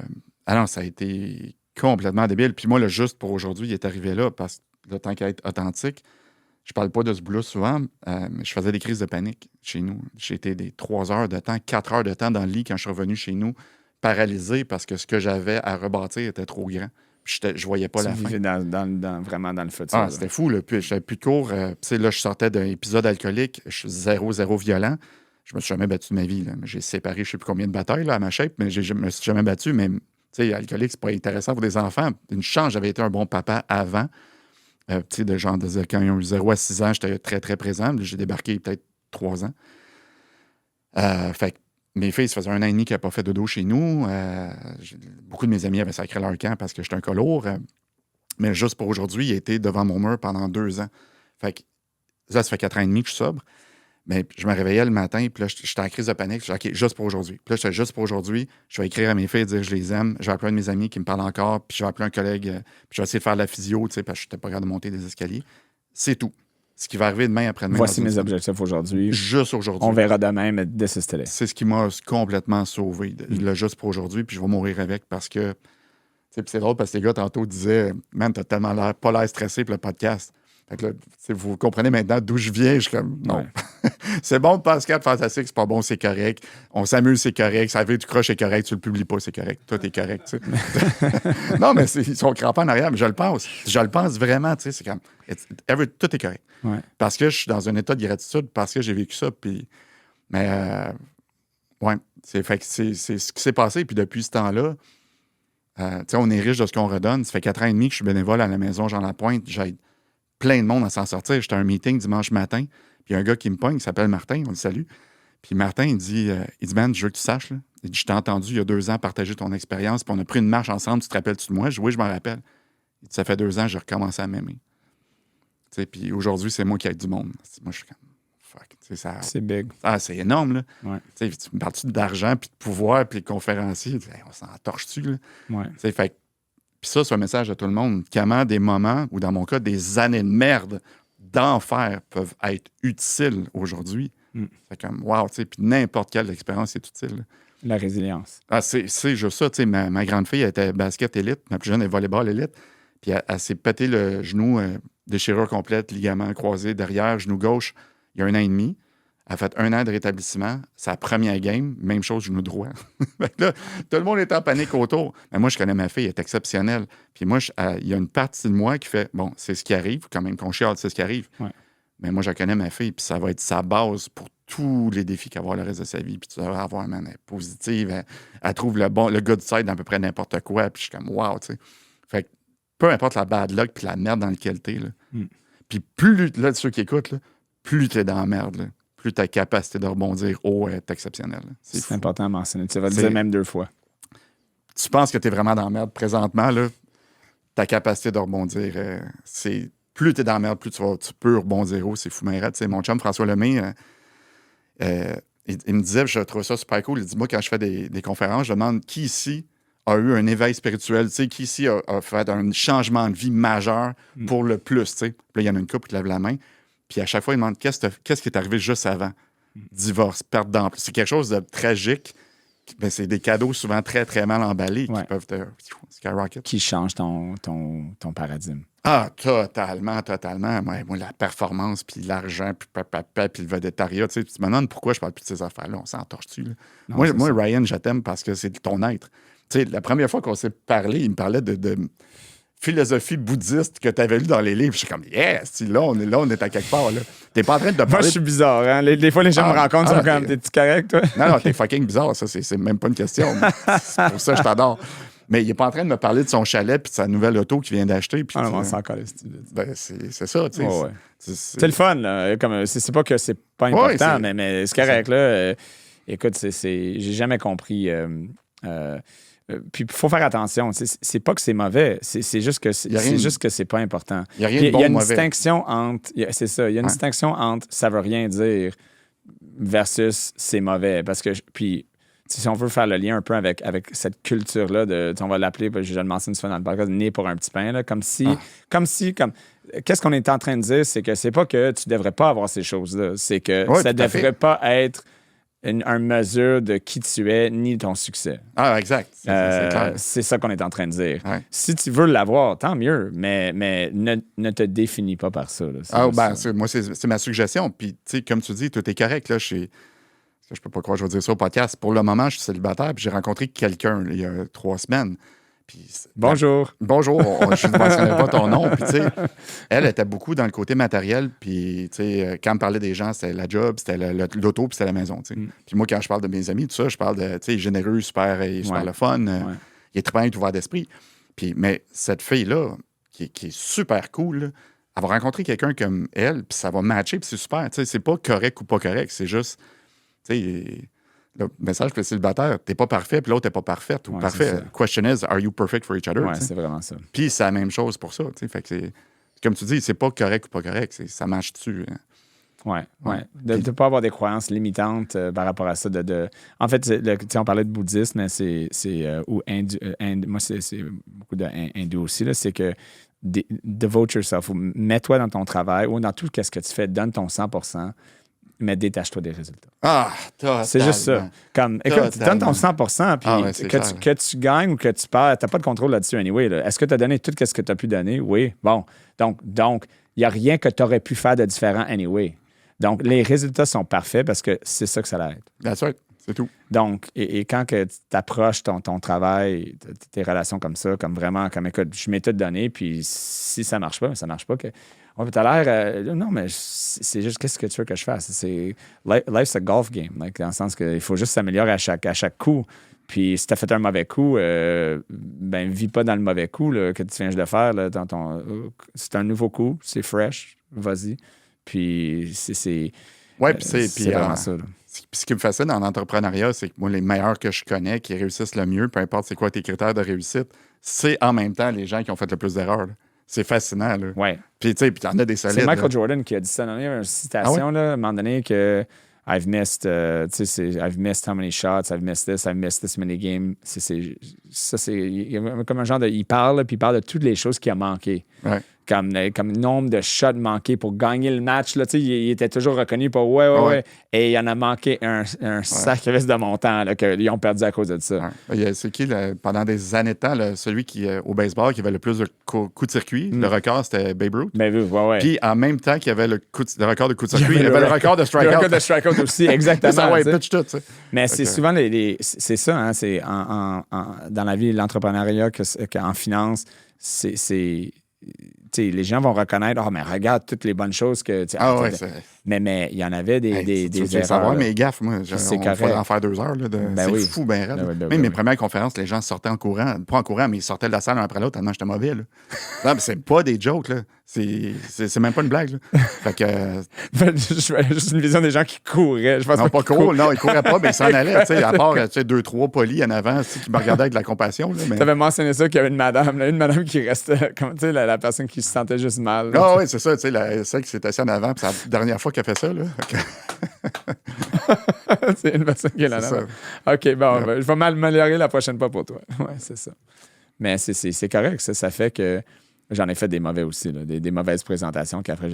non, ça a été complètement débile. Puis moi, le juste pour aujourd'hui, il est arrivé là, parce que le temps qu'à être authentique, je parle pas de ce bout-là souvent, mais je faisais des crises de panique chez nous. J'ai été des 3 heures de temps, 4 heures de temps dans le lit quand je suis revenu chez nous, paralysé parce que ce que j'avais à rebâtir était trop grand. Puis je voyais pas la fin. Tu vivais vraiment dans le futur. C'était fou. J'avais plus de cours. Là, je sortais d'un épisode alcoolique. Je suis zéro violent. Je me suis jamais battu de ma vie. Là. J'ai séparé je sais plus combien de batailles là, à ma shape, mais je me suis jamais battu. Mais alcoolique, c'est pas intéressant pour des enfants. Une chance, j'avais été un bon papa avant. De genre, quand ils ont eu 0 à 6 ans, j'étais très, très présent. J'ai débarqué peut-être 3 ans. Fait que mes filles, ça faisait 1 an et demi qu'elles n'avaient pas fait de dos chez nous. Beaucoup de mes amis avaient sacré leur camp parce que j'étais un colour. Mais juste pour aujourd'hui, il a été devant mon mur pendant 2 ans. Fait que ça fait 4 ans et demi que je suis sobre. Mais je me réveillais le matin, puis là, j'étais en crise de panique. Je disais, OK, juste pour aujourd'hui. Puis là, j'étais juste pour aujourd'hui. Je vais écrire à mes filles, dire que je les aime. Je vais appeler un de mes amis qui me parle encore, puis je vais appeler un collègue, puis je vais essayer de faire de la physio, parce que je n'étais pas capable de monter des escaliers. C'est tout. Ce qui va arriver demain après-demain. Voici mes objectifs aujourd'hui. Juste aujourd'hui. On verra demain, mais this is today. C'est ce qui m'a complètement sauvé, le juste pour aujourd'hui, puis je vais mourir avec parce que. C'est drôle parce que les gars, tantôt, disaient, man, t'as tellement pas l'air stressé pour le podcast. Fait que là, vous comprenez maintenant d'où je viens. Je suis comme, non. Ouais. C'est bon de passer 4 fantastiques, c'est pas bon, c'est correct. On s'amuse, c'est correct. Ça veut, tu croches, c'est correct. Tu le publies pas, c'est correct. Toi, t'es correct, tu sais. Non, mais ils sont crampés en arrière, mais je le pense. Je le pense vraiment, tu sais. C'est comme, tout est correct. Ouais. Parce que je suis dans un état de gratitude, parce que j'ai vécu ça. Puis, mais, ouais, c'est ce qui s'est passé. Puis depuis ce temps-là, on est riche de ce qu'on redonne. Ça fait 4 ans et demi que je suis bénévole à la maison Jean-Lapointe. J'aide plein de monde à s'en sortir. J'étais à un meeting dimanche matin, puis il y a un gars qui me pogne, il s'appelle Martin, on le salue. Puis Martin, il dit, man, je veux que tu saches, là. Il dit, je t'ai entendu il y a 2 ans partager ton expérience, puis on a pris une marche ensemble, tu te rappelles-tu de moi? Je dis, oui, je m'en rappelle. Il dit, ça fait 2 ans, j'ai recommencé à m'aimer. Puis aujourd'hui, c'est moi qui aide du monde. Moi, je suis comme, fuck. C'est big. Ah, c'est énorme, là. Ouais. Tu me parles-tu d'argent, puis de pouvoir, puis de conférencier? On s'en torche-tu, là? Ouais. Fait puis ça, c'est un message à tout le monde. Comment des moments, ou dans mon cas, des années de merde, d'enfer peuvent être utiles aujourd'hui. C'est comme, wow, tu sais, puis n'importe quelle expérience est utile. Là. La résilience. Ah, c'est juste ça, tu sais, ma grande fille, elle était basket élite, ma plus jeune est volleyball élite, puis elle s'est pété le genou, déchirure complète, ligament croisé derrière, genou gauche, il y a 1 an et demi. Elle a fait 1 an de rétablissement. Sa première game, même chose, genou droit. Là, tout le monde est en panique autour. Mais moi, je connais ma fille, elle est exceptionnelle. Puis moi, il y a une partie de moi qui fait, bon, c'est ce qui arrive, quand même qu'on chiale, c'est ce qui arrive. Ouais. Mais moi, je connais ma fille, puis ça va être sa base pour tous les défis qu'elle va avoir le reste de sa vie. Puis tu vas avoir, man, elle est positive, elle trouve le good side dans à peu près n'importe quoi. Puis je suis comme, wow, tu sais. Fait que peu importe la bad luck puis la merde dans laquelle t'es, là. Puis plus, là, ceux qui écoutent, là, plus t'es dans la merde, là, plus ta capacité de rebondir est exceptionnelle. C'est important à mentionner. Tu vas le dire même 2 fois. Tu penses que t'es vraiment dans la merde présentement, là, ta capacité de rebondir, c'est... Plus t'es dans la merde, plus tu peux rebondir haut. C'est fou, mais raide. Mon chum François Lemay, il me disait, je trouve ça super cool, il dit, moi, quand je fais des conférences, je demande qui ici a eu un éveil spirituel, qui ici a fait un changement de vie majeur pour le plus. Puis là, il y en a une couple qui lève la main. Puis à chaque fois, il demande, qu'est-ce qui est arrivé juste avant? Divorce, perte d'emploi. C'est quelque chose de tragique. Ben, c'est des cadeaux souvent très, très mal emballés qui peuvent te skyrocket. Qui changent ton paradigme. Ah, totalement. Moi, la performance, puis l'argent, puis le vedettariat, tu me demandes pourquoi je parle plus de ces affaires-là. On s'entorche-tu, là? Moi, Ryan, je t'aime parce que c'est ton être. Tu sais, la première fois qu'on s'est parlé, il me parlait de philosophie bouddhiste que tu avais lu dans les livres. Je suis comme, yes, là, on est à quelque part, là. T'es pas en train de te parler... Moi, je suis bizarre, hein? Des fois, les gens me rencontrent, sont comme, t'es-tu correct, toi? Non, t'es fucking bizarre, ça, c'est même pas une question. C'est pour ça que je t'adore. Mais il n'est pas en train de me parler de son chalet puis de sa nouvelle auto qu'il vient d'acheter. Puis non, c'est encore le style. Ben, c'est ça, tu sais. Oh, ouais. C'est le fun, là. Comme, c'est pas que c'est pas important, mais c'est correct, là. Écoute, j'ai jamais compris... puis il faut faire attention. C'est pas que c'est mauvais, c'est juste que c'est pas important. Il y a rien de bon ou mauvais. Il y a une distinction entre... C'est ça, il y a une distinction entre « ça veut rien dire » versus « c'est mauvais ». Parce que... Puis, si on veut faire le lien un peu avec cette culture-là, on va l'appeler, je le mentionne souvent dans le podcast, né pour un petit pain, là, comme qu'est-ce qu'on est en train de dire, c'est que c'est pas que tu devrais pas avoir ces choses-là, c'est que ça devrait pas être une mesure de qui tu es, ni ton succès. Ah, exact. C'est clair. C'est ça qu'on est en train de dire. Ouais. Si tu veux l'avoir, tant mieux, mais ne te définis pas par ça. Là. Moi, c'est ma suggestion. Puis, tu sais, comme tu dis, tout est correct, là, je peux pas croire que je vais dire ça au podcast. Pour le moment, je suis célibataire, puis j'ai rencontré quelqu'un il y a 3 semaines. Puis, bonjour. Bonjour, je ne mentionnais pas ton nom. Puis, tu sais, elle était beaucoup dans le côté matériel. Puis, tu sais, quand elle me parlait des gens, c'était la job, c'était l'auto, puis c'était la maison. Tu sais. Puis moi, quand je parle de mes amis, tout ça, je parle de, tu sais, généreux, super le fun. Il est très bien ouvert d'esprit. Puis, mais cette fille-là, qui est super cool, là, elle va rencontrer quelqu'un comme elle, puis ça va matcher, puis c'est super. Tu sais, c'est pas correct ou pas correct, c'est juste, tu sais, le message pour le célibataire, t'es pas parfait, puis l'autre t'es pas parfaite ou parfait. Question is, are you perfect for each other? Ouais, c'est vraiment ça. Puis c'est la même chose pour ça. Fait que c'est, comme tu dis, c'est pas correct ou pas correct, ça marche dessus. Hein. Oui. De ne pas avoir des croyances limitantes par rapport à ça. En fait, on parlait de bouddhisme, mais ou moi, c'est beaucoup d'hindou aussi, là, c'est que devote yourself, ou mets-toi dans ton travail ou dans tout ce que tu fais, donne ton 100%. Mais détache-toi des résultats. Ah, totalement. C'est juste ça. Écoute, donne ton 100%, puis que tu gagnes ou que tu perds, tu n'as pas de contrôle là-dessus anyway. Là. Est-ce que tu as donné tout ce que tu as pu donner? Oui. Bon. Donc, il n'y a rien que tu aurais pu faire de différent anyway. Donc, les résultats sont parfaits parce que c'est ça que ça va être. That's right. C'est tout. Donc, et quand tu approches ton travail, tes relations comme ça, comme vraiment, comme écoute, je m'ai tout donné, puis si ça marche pas, ça marche pas. T'as l'air. Non, mais c'est juste qu'est-ce que tu veux que je fasse? Life's a golf game, dans le sens qu'il faut juste s'améliorer à chaque coup. Puis si tu as fait un mauvais coup, vis pas dans le mauvais coup là, que tu viens de faire. Là, c'est un nouveau coup, c'est fresh, vas-y. Puis c'est vraiment ça. Là. Ce qui me fascine dans l'entrepreneuriat, c'est que moi, les meilleurs que je connais qui réussissent le mieux, peu importe c'est quoi tes critères de réussite, c'est en même temps les gens qui ont fait le plus d'erreurs. Là. C'est fascinant. Là. Ouais. Puis tu en as des solides. C'est Michael Jordan qui a dit ça dans une citation, là, à un moment donné, que I've missed how many shots, I've missed this many games. C'est comme un genre de... Il parle de toutes les choses qui a manqué. Ouais. Comme nombre de shots manqués pour gagner le match. Là, il était toujours reconnu pour ouais. Et il en a manqué un sacrifice de montant qu'ils ont perdu à cause de ça. Ouais. C'est qui, pendant des années de temps, celui qui, au baseball, qui avait le plus de coups de circuit? Le record, c'était Babe Ruth. Puis en même temps qu'il y avait le record de coups de circuit, il y avait le record de strikeout. Le record de strikeout aussi, exactement. Ça, pitch tout, ça. Mais c'est souvent c'est ça, hein, c'est dans la vie, l'entrepreneuriat, qu'en finance, sais, les gens vont reconnaître, mais regarde toutes les bonnes choses que... Mais il y en avait des erreurs. Savoir mes gaffes, moi. C'est on faudrait en faire 2 heures. Là, c'est fou, ben raide. Même mes premières conférences, les gens sortaient en courant. Pas en courant, mais ils sortaient de la salle un après l'autre tellement j'étais mauvais. Là. Non, mais c'est pas des jokes. Là. C'est même pas une blague. Là. Fait que... je voyais juste une vision des gens qui couraient. Je pense non, pas court. Non, ils couraient pas, mais ils s'en allaient. À part 2-3 polis en avant qui me regardaient avec de la compassion. Là, mais... Tu avais mentionné ça qu'il y avait une madame qui restait, comme tu sais, la personne qui se sentait juste mal. Ah oui, c'est ça. Tu sais, celle qui s'est assise en avant, c'est la dernière fois qu'elle fait ça. Là. C'est une personne qui est là. OK, bon, je vais m'améliorer la prochaine fois pour toi. Oui, c'est ça. Mais c'est correct. Ça fait que j'en ai fait des mauvais aussi, là, des mauvaises présentations qu'après,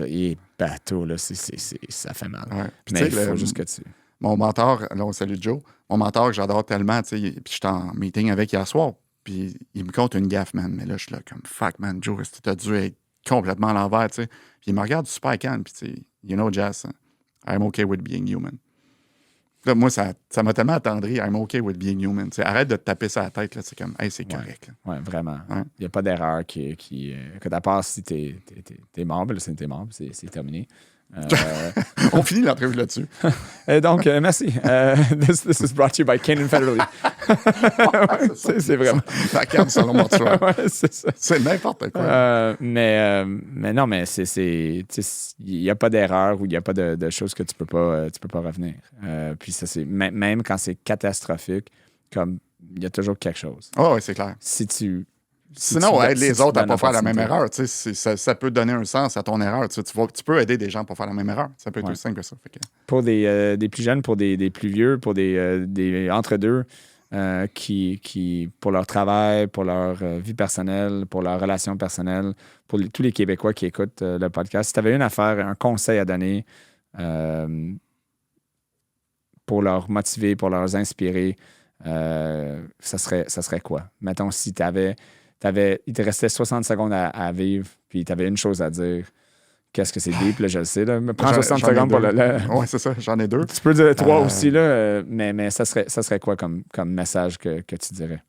bateau, là, ça fait mal. Ouais. Mais il faut juste que tu... Mon mentor, là, on salue Joe, mon mentor que j'adore tellement, tu sais, puis j'étais en meeting avec hier soir, puis il me compte une gaffe, man. Mais là, je suis là comme, fuck, man, Joe, tu as dû être complètement à l'envers, tu sais. Puis il me regarde super calme, puis tu sais, you know, Jazz, I'm okay with being human. Là, moi, ça m'a tellement attendri, I'm okay with being human. T'sais, arrête de te taper ça à la tête, là, c'est comme, hey, c'est correct. Oui, vraiment. Il n'y a pas d'erreur que à part si t'es mort, ben là, t'es mort, c'est terminé. On finit l'entrevue là-dessus. Et donc, merci. This is brought to you by Canaan Federally. C'est vraiment... La carte selon mon tueur. C'est ça. C'est n'importe quoi. Mais non, mais il n'y a pas d'erreur ou il n'y a pas de choses que tu peux pas revenir. Puis ça, c'est même quand c'est catastrophique, comme il y a toujours quelque chose. Oh, oui, c'est clair. Sinon, aide les autres à ne pas faire la même erreur. Ça peut donner un sens à ton erreur. Tu peux aider des gens à ne pas faire la même erreur. Ça peut être aussi simple que ça. Pour des plus jeunes, pour des plus vieux, pour des entre-deux, qui, pour leur travail, pour leur vie personnelle, pour leurs relations personnelles, pour tous les Québécois qui écoutent le podcast, si tu avais une affaire, un conseil à donner pour leur motiver, pour leur inspirer, ça serait quoi? Mettons, si il te restait 60 secondes à vivre, puis tu avais une chose à dire. Qu'est-ce que c'est deep, là, je le sais. Là. Prends 60 secondes pour le... Oui, c'est ça, j'en ai 2. Tu peux dire 3 aussi, là, mais ça serait quoi comme message que tu dirais?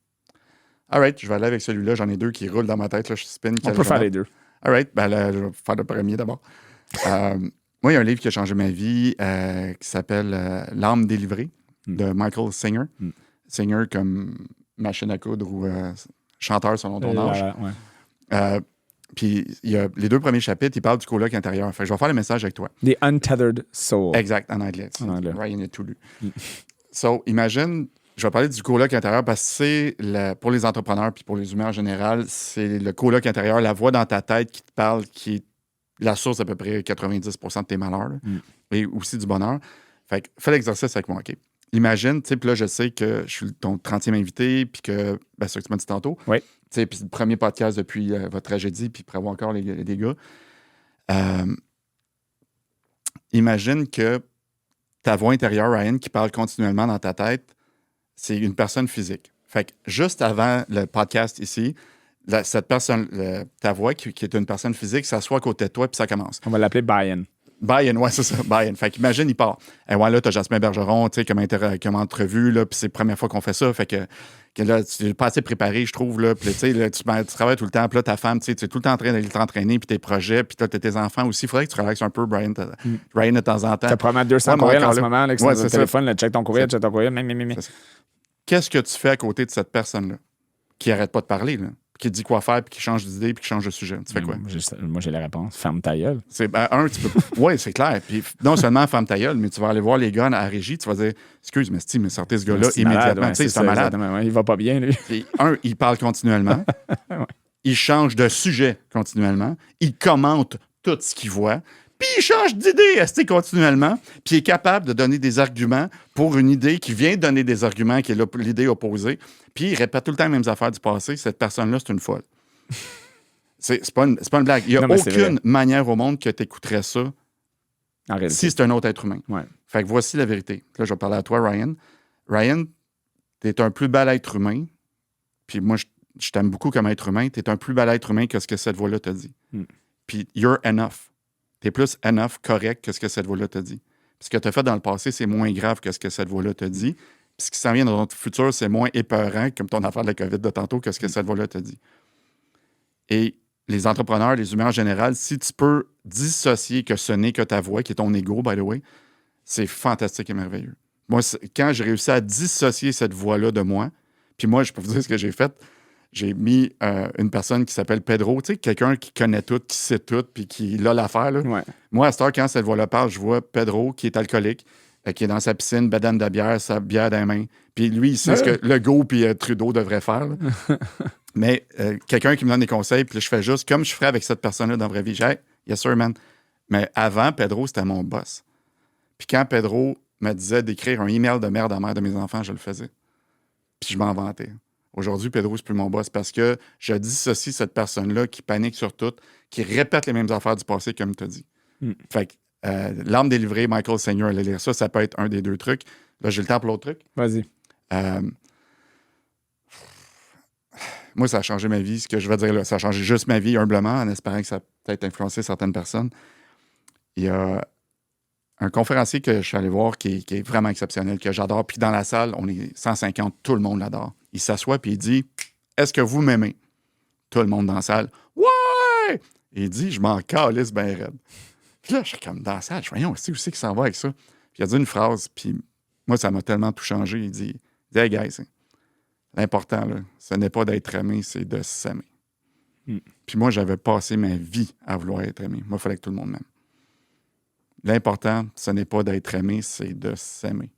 All right, je vais aller avec celui-là. J'en ai 2 qui roulent dans ma tête. Là, je spin. On peut faire les 2. All right, là, je vais faire le premier d'abord. Moi, il y a un livre qui a changé ma vie qui s'appelle L'âme délivrée de Michael Singer. Singer comme machine à coudre ou chanteur selon ton âge. Ouais. Puis il y a les 2 premiers chapitres, il parle du coloc intérieur. Fait que je vais faire le message avec toi. The Untethered Soul. Exact, en anglais. Ryan a tout lu. So, imagine, je vais parler du coloc intérieur parce que c'est, pour les entrepreneurs puis pour les humains en général, c'est le coloc intérieur, la voix dans ta tête qui te parle, qui est la source d'à peu près 90% de tes malheurs et aussi du bonheur. Fait que fais l'exercice avec moi, OK? Imagine, tu sais, puis là, je sais que je suis ton 30e invité, puis que, c'est ce que tu m'as dit tantôt. Oui. Tu sais, puis le premier podcast depuis votre tragédie, puis prévoir encore les gars. Imagine que ta voix intérieure, Ryan, qui parle continuellement dans ta tête, c'est une personne physique. Fait que juste avant le podcast ici, cette personne, ta voix qui est une personne physique, s'assoit à côté de toi, puis ça commence. On va l'appeler Brian. Brian, ouais, c'est ça, Brian. Fait qu'imagine, il part. Et ouais, là, t'as Jasmin Bergeron, tu sais, comme entrevue, là, puis c'est la première fois qu'on fait ça. Fait que là, tu n'es pas assez préparé, je trouve, là. Puis, tu sais, tu travailles tout le temps. Puis là, ta femme, tu sais, tu es tout le temps en train d'aller t'entraîner, puis tes projets, puis t'as tes enfants aussi. Il faudrait que tu relaxes un peu, Brian, Ryan, de temps en temps. T'as probablement 200 courriels en ce moment, avec ton téléphone, là, check ton courriel, Qu'est-ce que tu fais à côté de cette personne-là qui n'arrête pas de parler, là? Qui dit quoi faire, puis qui change d'idée, puis qui change de sujet. Tu fais quoi? Moi, j'ai la réponse. Ferme ta gueule. Oui, c'est clair. Puis non seulement ferme ta gueule, mais tu vas aller voir les gars à la régie, tu vas dire excuse, mais sortez ce gars-là immédiatement. C'est malade. Il va pas bien, lui. Puis, il parle continuellement. Il change de sujet continuellement. Il commente tout ce qu'il voit. Puis il change d'idée continuellement. Puis il est capable de donner des arguments pour une idée qui vient de donner des arguments, qui est l'idée opposée. Puis il répète tout le temps les mêmes affaires du passé. Cette personne-là, c'est une folle. C'est pas une blague. Il n'y a aucune manière au monde que tu écouterais ça si c'est un autre être humain. Ouais. Fait que voici la vérité. Là, je vais parler à toi, Ryan. Ryan, tu es un plus bel être humain. Puis moi, je t'aime beaucoup comme être humain. Tu es un plus bel être humain que ce que cette voix-là t'a dit. Puis you're enough. T'es plus enough, correct que ce que cette voix-là t'a dit. Puis ce que tu as fait dans le passé, c'est moins grave que ce que cette voix-là t'a dit. Puis ce qui s'en vient dans notre futur, c'est moins épeurant, comme ton affaire de la COVID de tantôt, que ce que cette voix-là t'a dit. Et les entrepreneurs, les humains en général, si tu peux dissocier que ce n'est que ta voix, qui est ton ego, by the way, c'est fantastique et merveilleux. Moi, quand j'ai réussi à dissocier cette voix-là de moi, puis moi, je peux vous dire ce que j'ai fait. J'ai mis une personne qui s'appelle Pedro, tu sais, quelqu'un qui connaît tout, qui sait tout, puis qui a l'affaire. Là. Ouais. Moi, à cette heure, quand cette voix-là parle, je vois Pedro qui est alcoolique, qui est dans sa piscine, badane de bière, sa bière dans les mains. Puis lui, il sait ce que Legault puis Trudeau devraient faire. Là. Mais quelqu'un qui me donne des conseils, puis je fais juste comme je ferais avec cette personne-là dans la vraie vie. J'ai hey, yes sir, man. Mais avant, Pedro, c'était mon boss. Puis quand Pedro me disait d'écrire un email de merde à mère de mes enfants, je le faisais. Puis je m'en vantais. Aujourd'hui, Pedro, c'est plus mon boss parce que je dissocie cette personne-là qui panique sur tout, qui répète les mêmes affaires du passé, comme tu as dit. Fait que L'Arme délivrée, Michael Seigneur, allez lire ça, ça peut être un des deux trucs. Là, j'ai le temps pour l'autre truc. Vas-y. Moi, ça a changé ma vie. Ce que je vais dire là, ça a changé juste ma vie, humblement, en espérant que ça a peut-être influencé certaines personnes. Il y a un conférencier que je suis allé voir qui est vraiment exceptionnel, que j'adore. Puis dans la salle, on est 150, tout le monde l'adore. Il s'assoit puis il dit « Est-ce que vous m'aimez? » Tout le monde dans la salle « Ouais! » Il dit « Je m'en calisse bien raide. » Puis là, je suis comme dans la salle, je dis « Voyons, où c'est qu'il s'en va avec ça? » Puis il a dit une phrase, puis moi, ça m'a tellement tout changé. Il dit « Hey guys, l'important, là, ce n'est pas d'être aimé, c'est de s'aimer. » Puis moi, j'avais passé ma vie à vouloir être aimé. Moi, il fallait que tout le monde m'aime. L'important, ce n'est pas d'être aimé, c'est de s'aimer.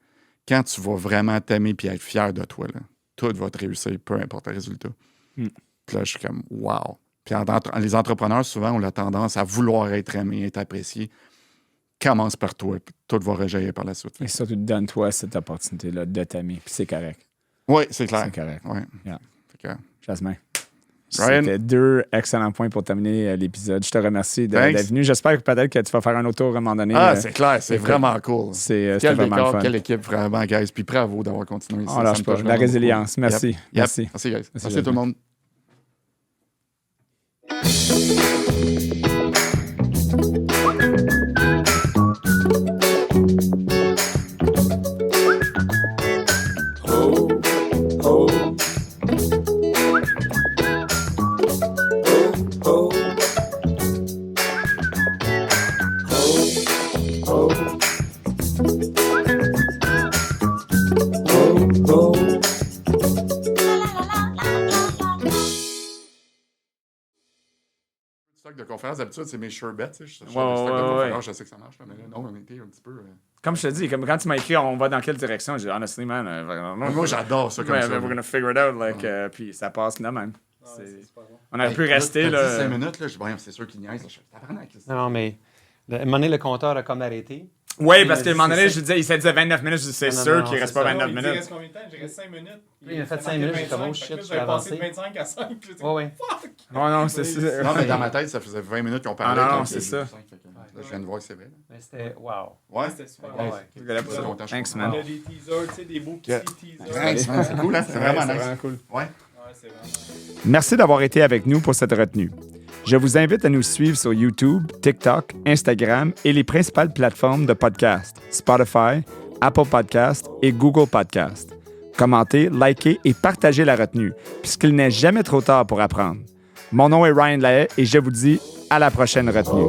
Quand tu vas vraiment t'aimer et être fier de toi, là, tout va te réussir, peu importe le résultat. Puis là, je suis comme, wow. Puis les entrepreneurs, souvent, ont la tendance à vouloir être aimé, être apprécié. Commence par toi, puis tout va rejaillir par la suite. Et surtout, donne-toi cette opportunité-là de t'aimer, puis c'est correct. Oui, c'est clair. C'est correct. Ouais. Yeah. Jasmin. C'était 2 excellents points pour terminer l'épisode. Je te remercie d'être venu. J'espère que peut-être que tu vas faire un autre tour à un moment donné. Ah, c'est clair. C'est vraiment cool. C'est vraiment le fun. Quelle équipe, vraiment, guys. Puis bravo d'avoir continué. On lâche pas. La résilience. Cool. Merci. Merci. Merci, guys. Merci tout le monde. De conférence, d'habitude, c'est mes sure bets. Je sais que ça marche, mais là, non, on était un petit peu. Comme je te dis, comme quand tu m'as écrit, on va dans quelle direction? J'ai dit, honestly, man. Moi, j'adore ça comme ça. We're gonna figure it out. Puis ça passe là même. On aurait pu rester. Là, 5 minutes, là, je dis, c'est sûr qu'il niaise. Non, mais à un moment donné, le compteur a comme arrêté. Oui, parce qu'à un moment donné, je disais, il s'est dit 29 minutes, je dis, c'est sûr qu'il ne reste pas 29 minutes. Il reste combien de temps? Il reste 5 minutes. Il a fait 5 minutes, j'étais comme, oh shit, je suis avancé. J'avais passé de 25 à 5. Oui. Non, c'est ça. Non, mais dans ma tête, ça faisait 20 minutes qu'on parlait. Non, c'est ça. Là, je viens de voir que c'est vrai. Mais c'était, wow. Ouais, c'était super. Thanks, man. On a des teasers, tu sais, des beaux petits teasers. Thanks, man. C'est cool, hein? C'est vraiment cool. Ouais. C'est vraiment. Merci d'avoir été avec nous pour cette retenue. Je vous invite à nous suivre sur YouTube, TikTok, Instagram et les principales plateformes de podcast, Spotify, Apple Podcast et Google Podcast. Commentez, likez et partagez la retenue, puisqu'il n'est jamais trop tard pour apprendre. Mon nom est Ryan Lahaye et je vous dis à la prochaine retenue.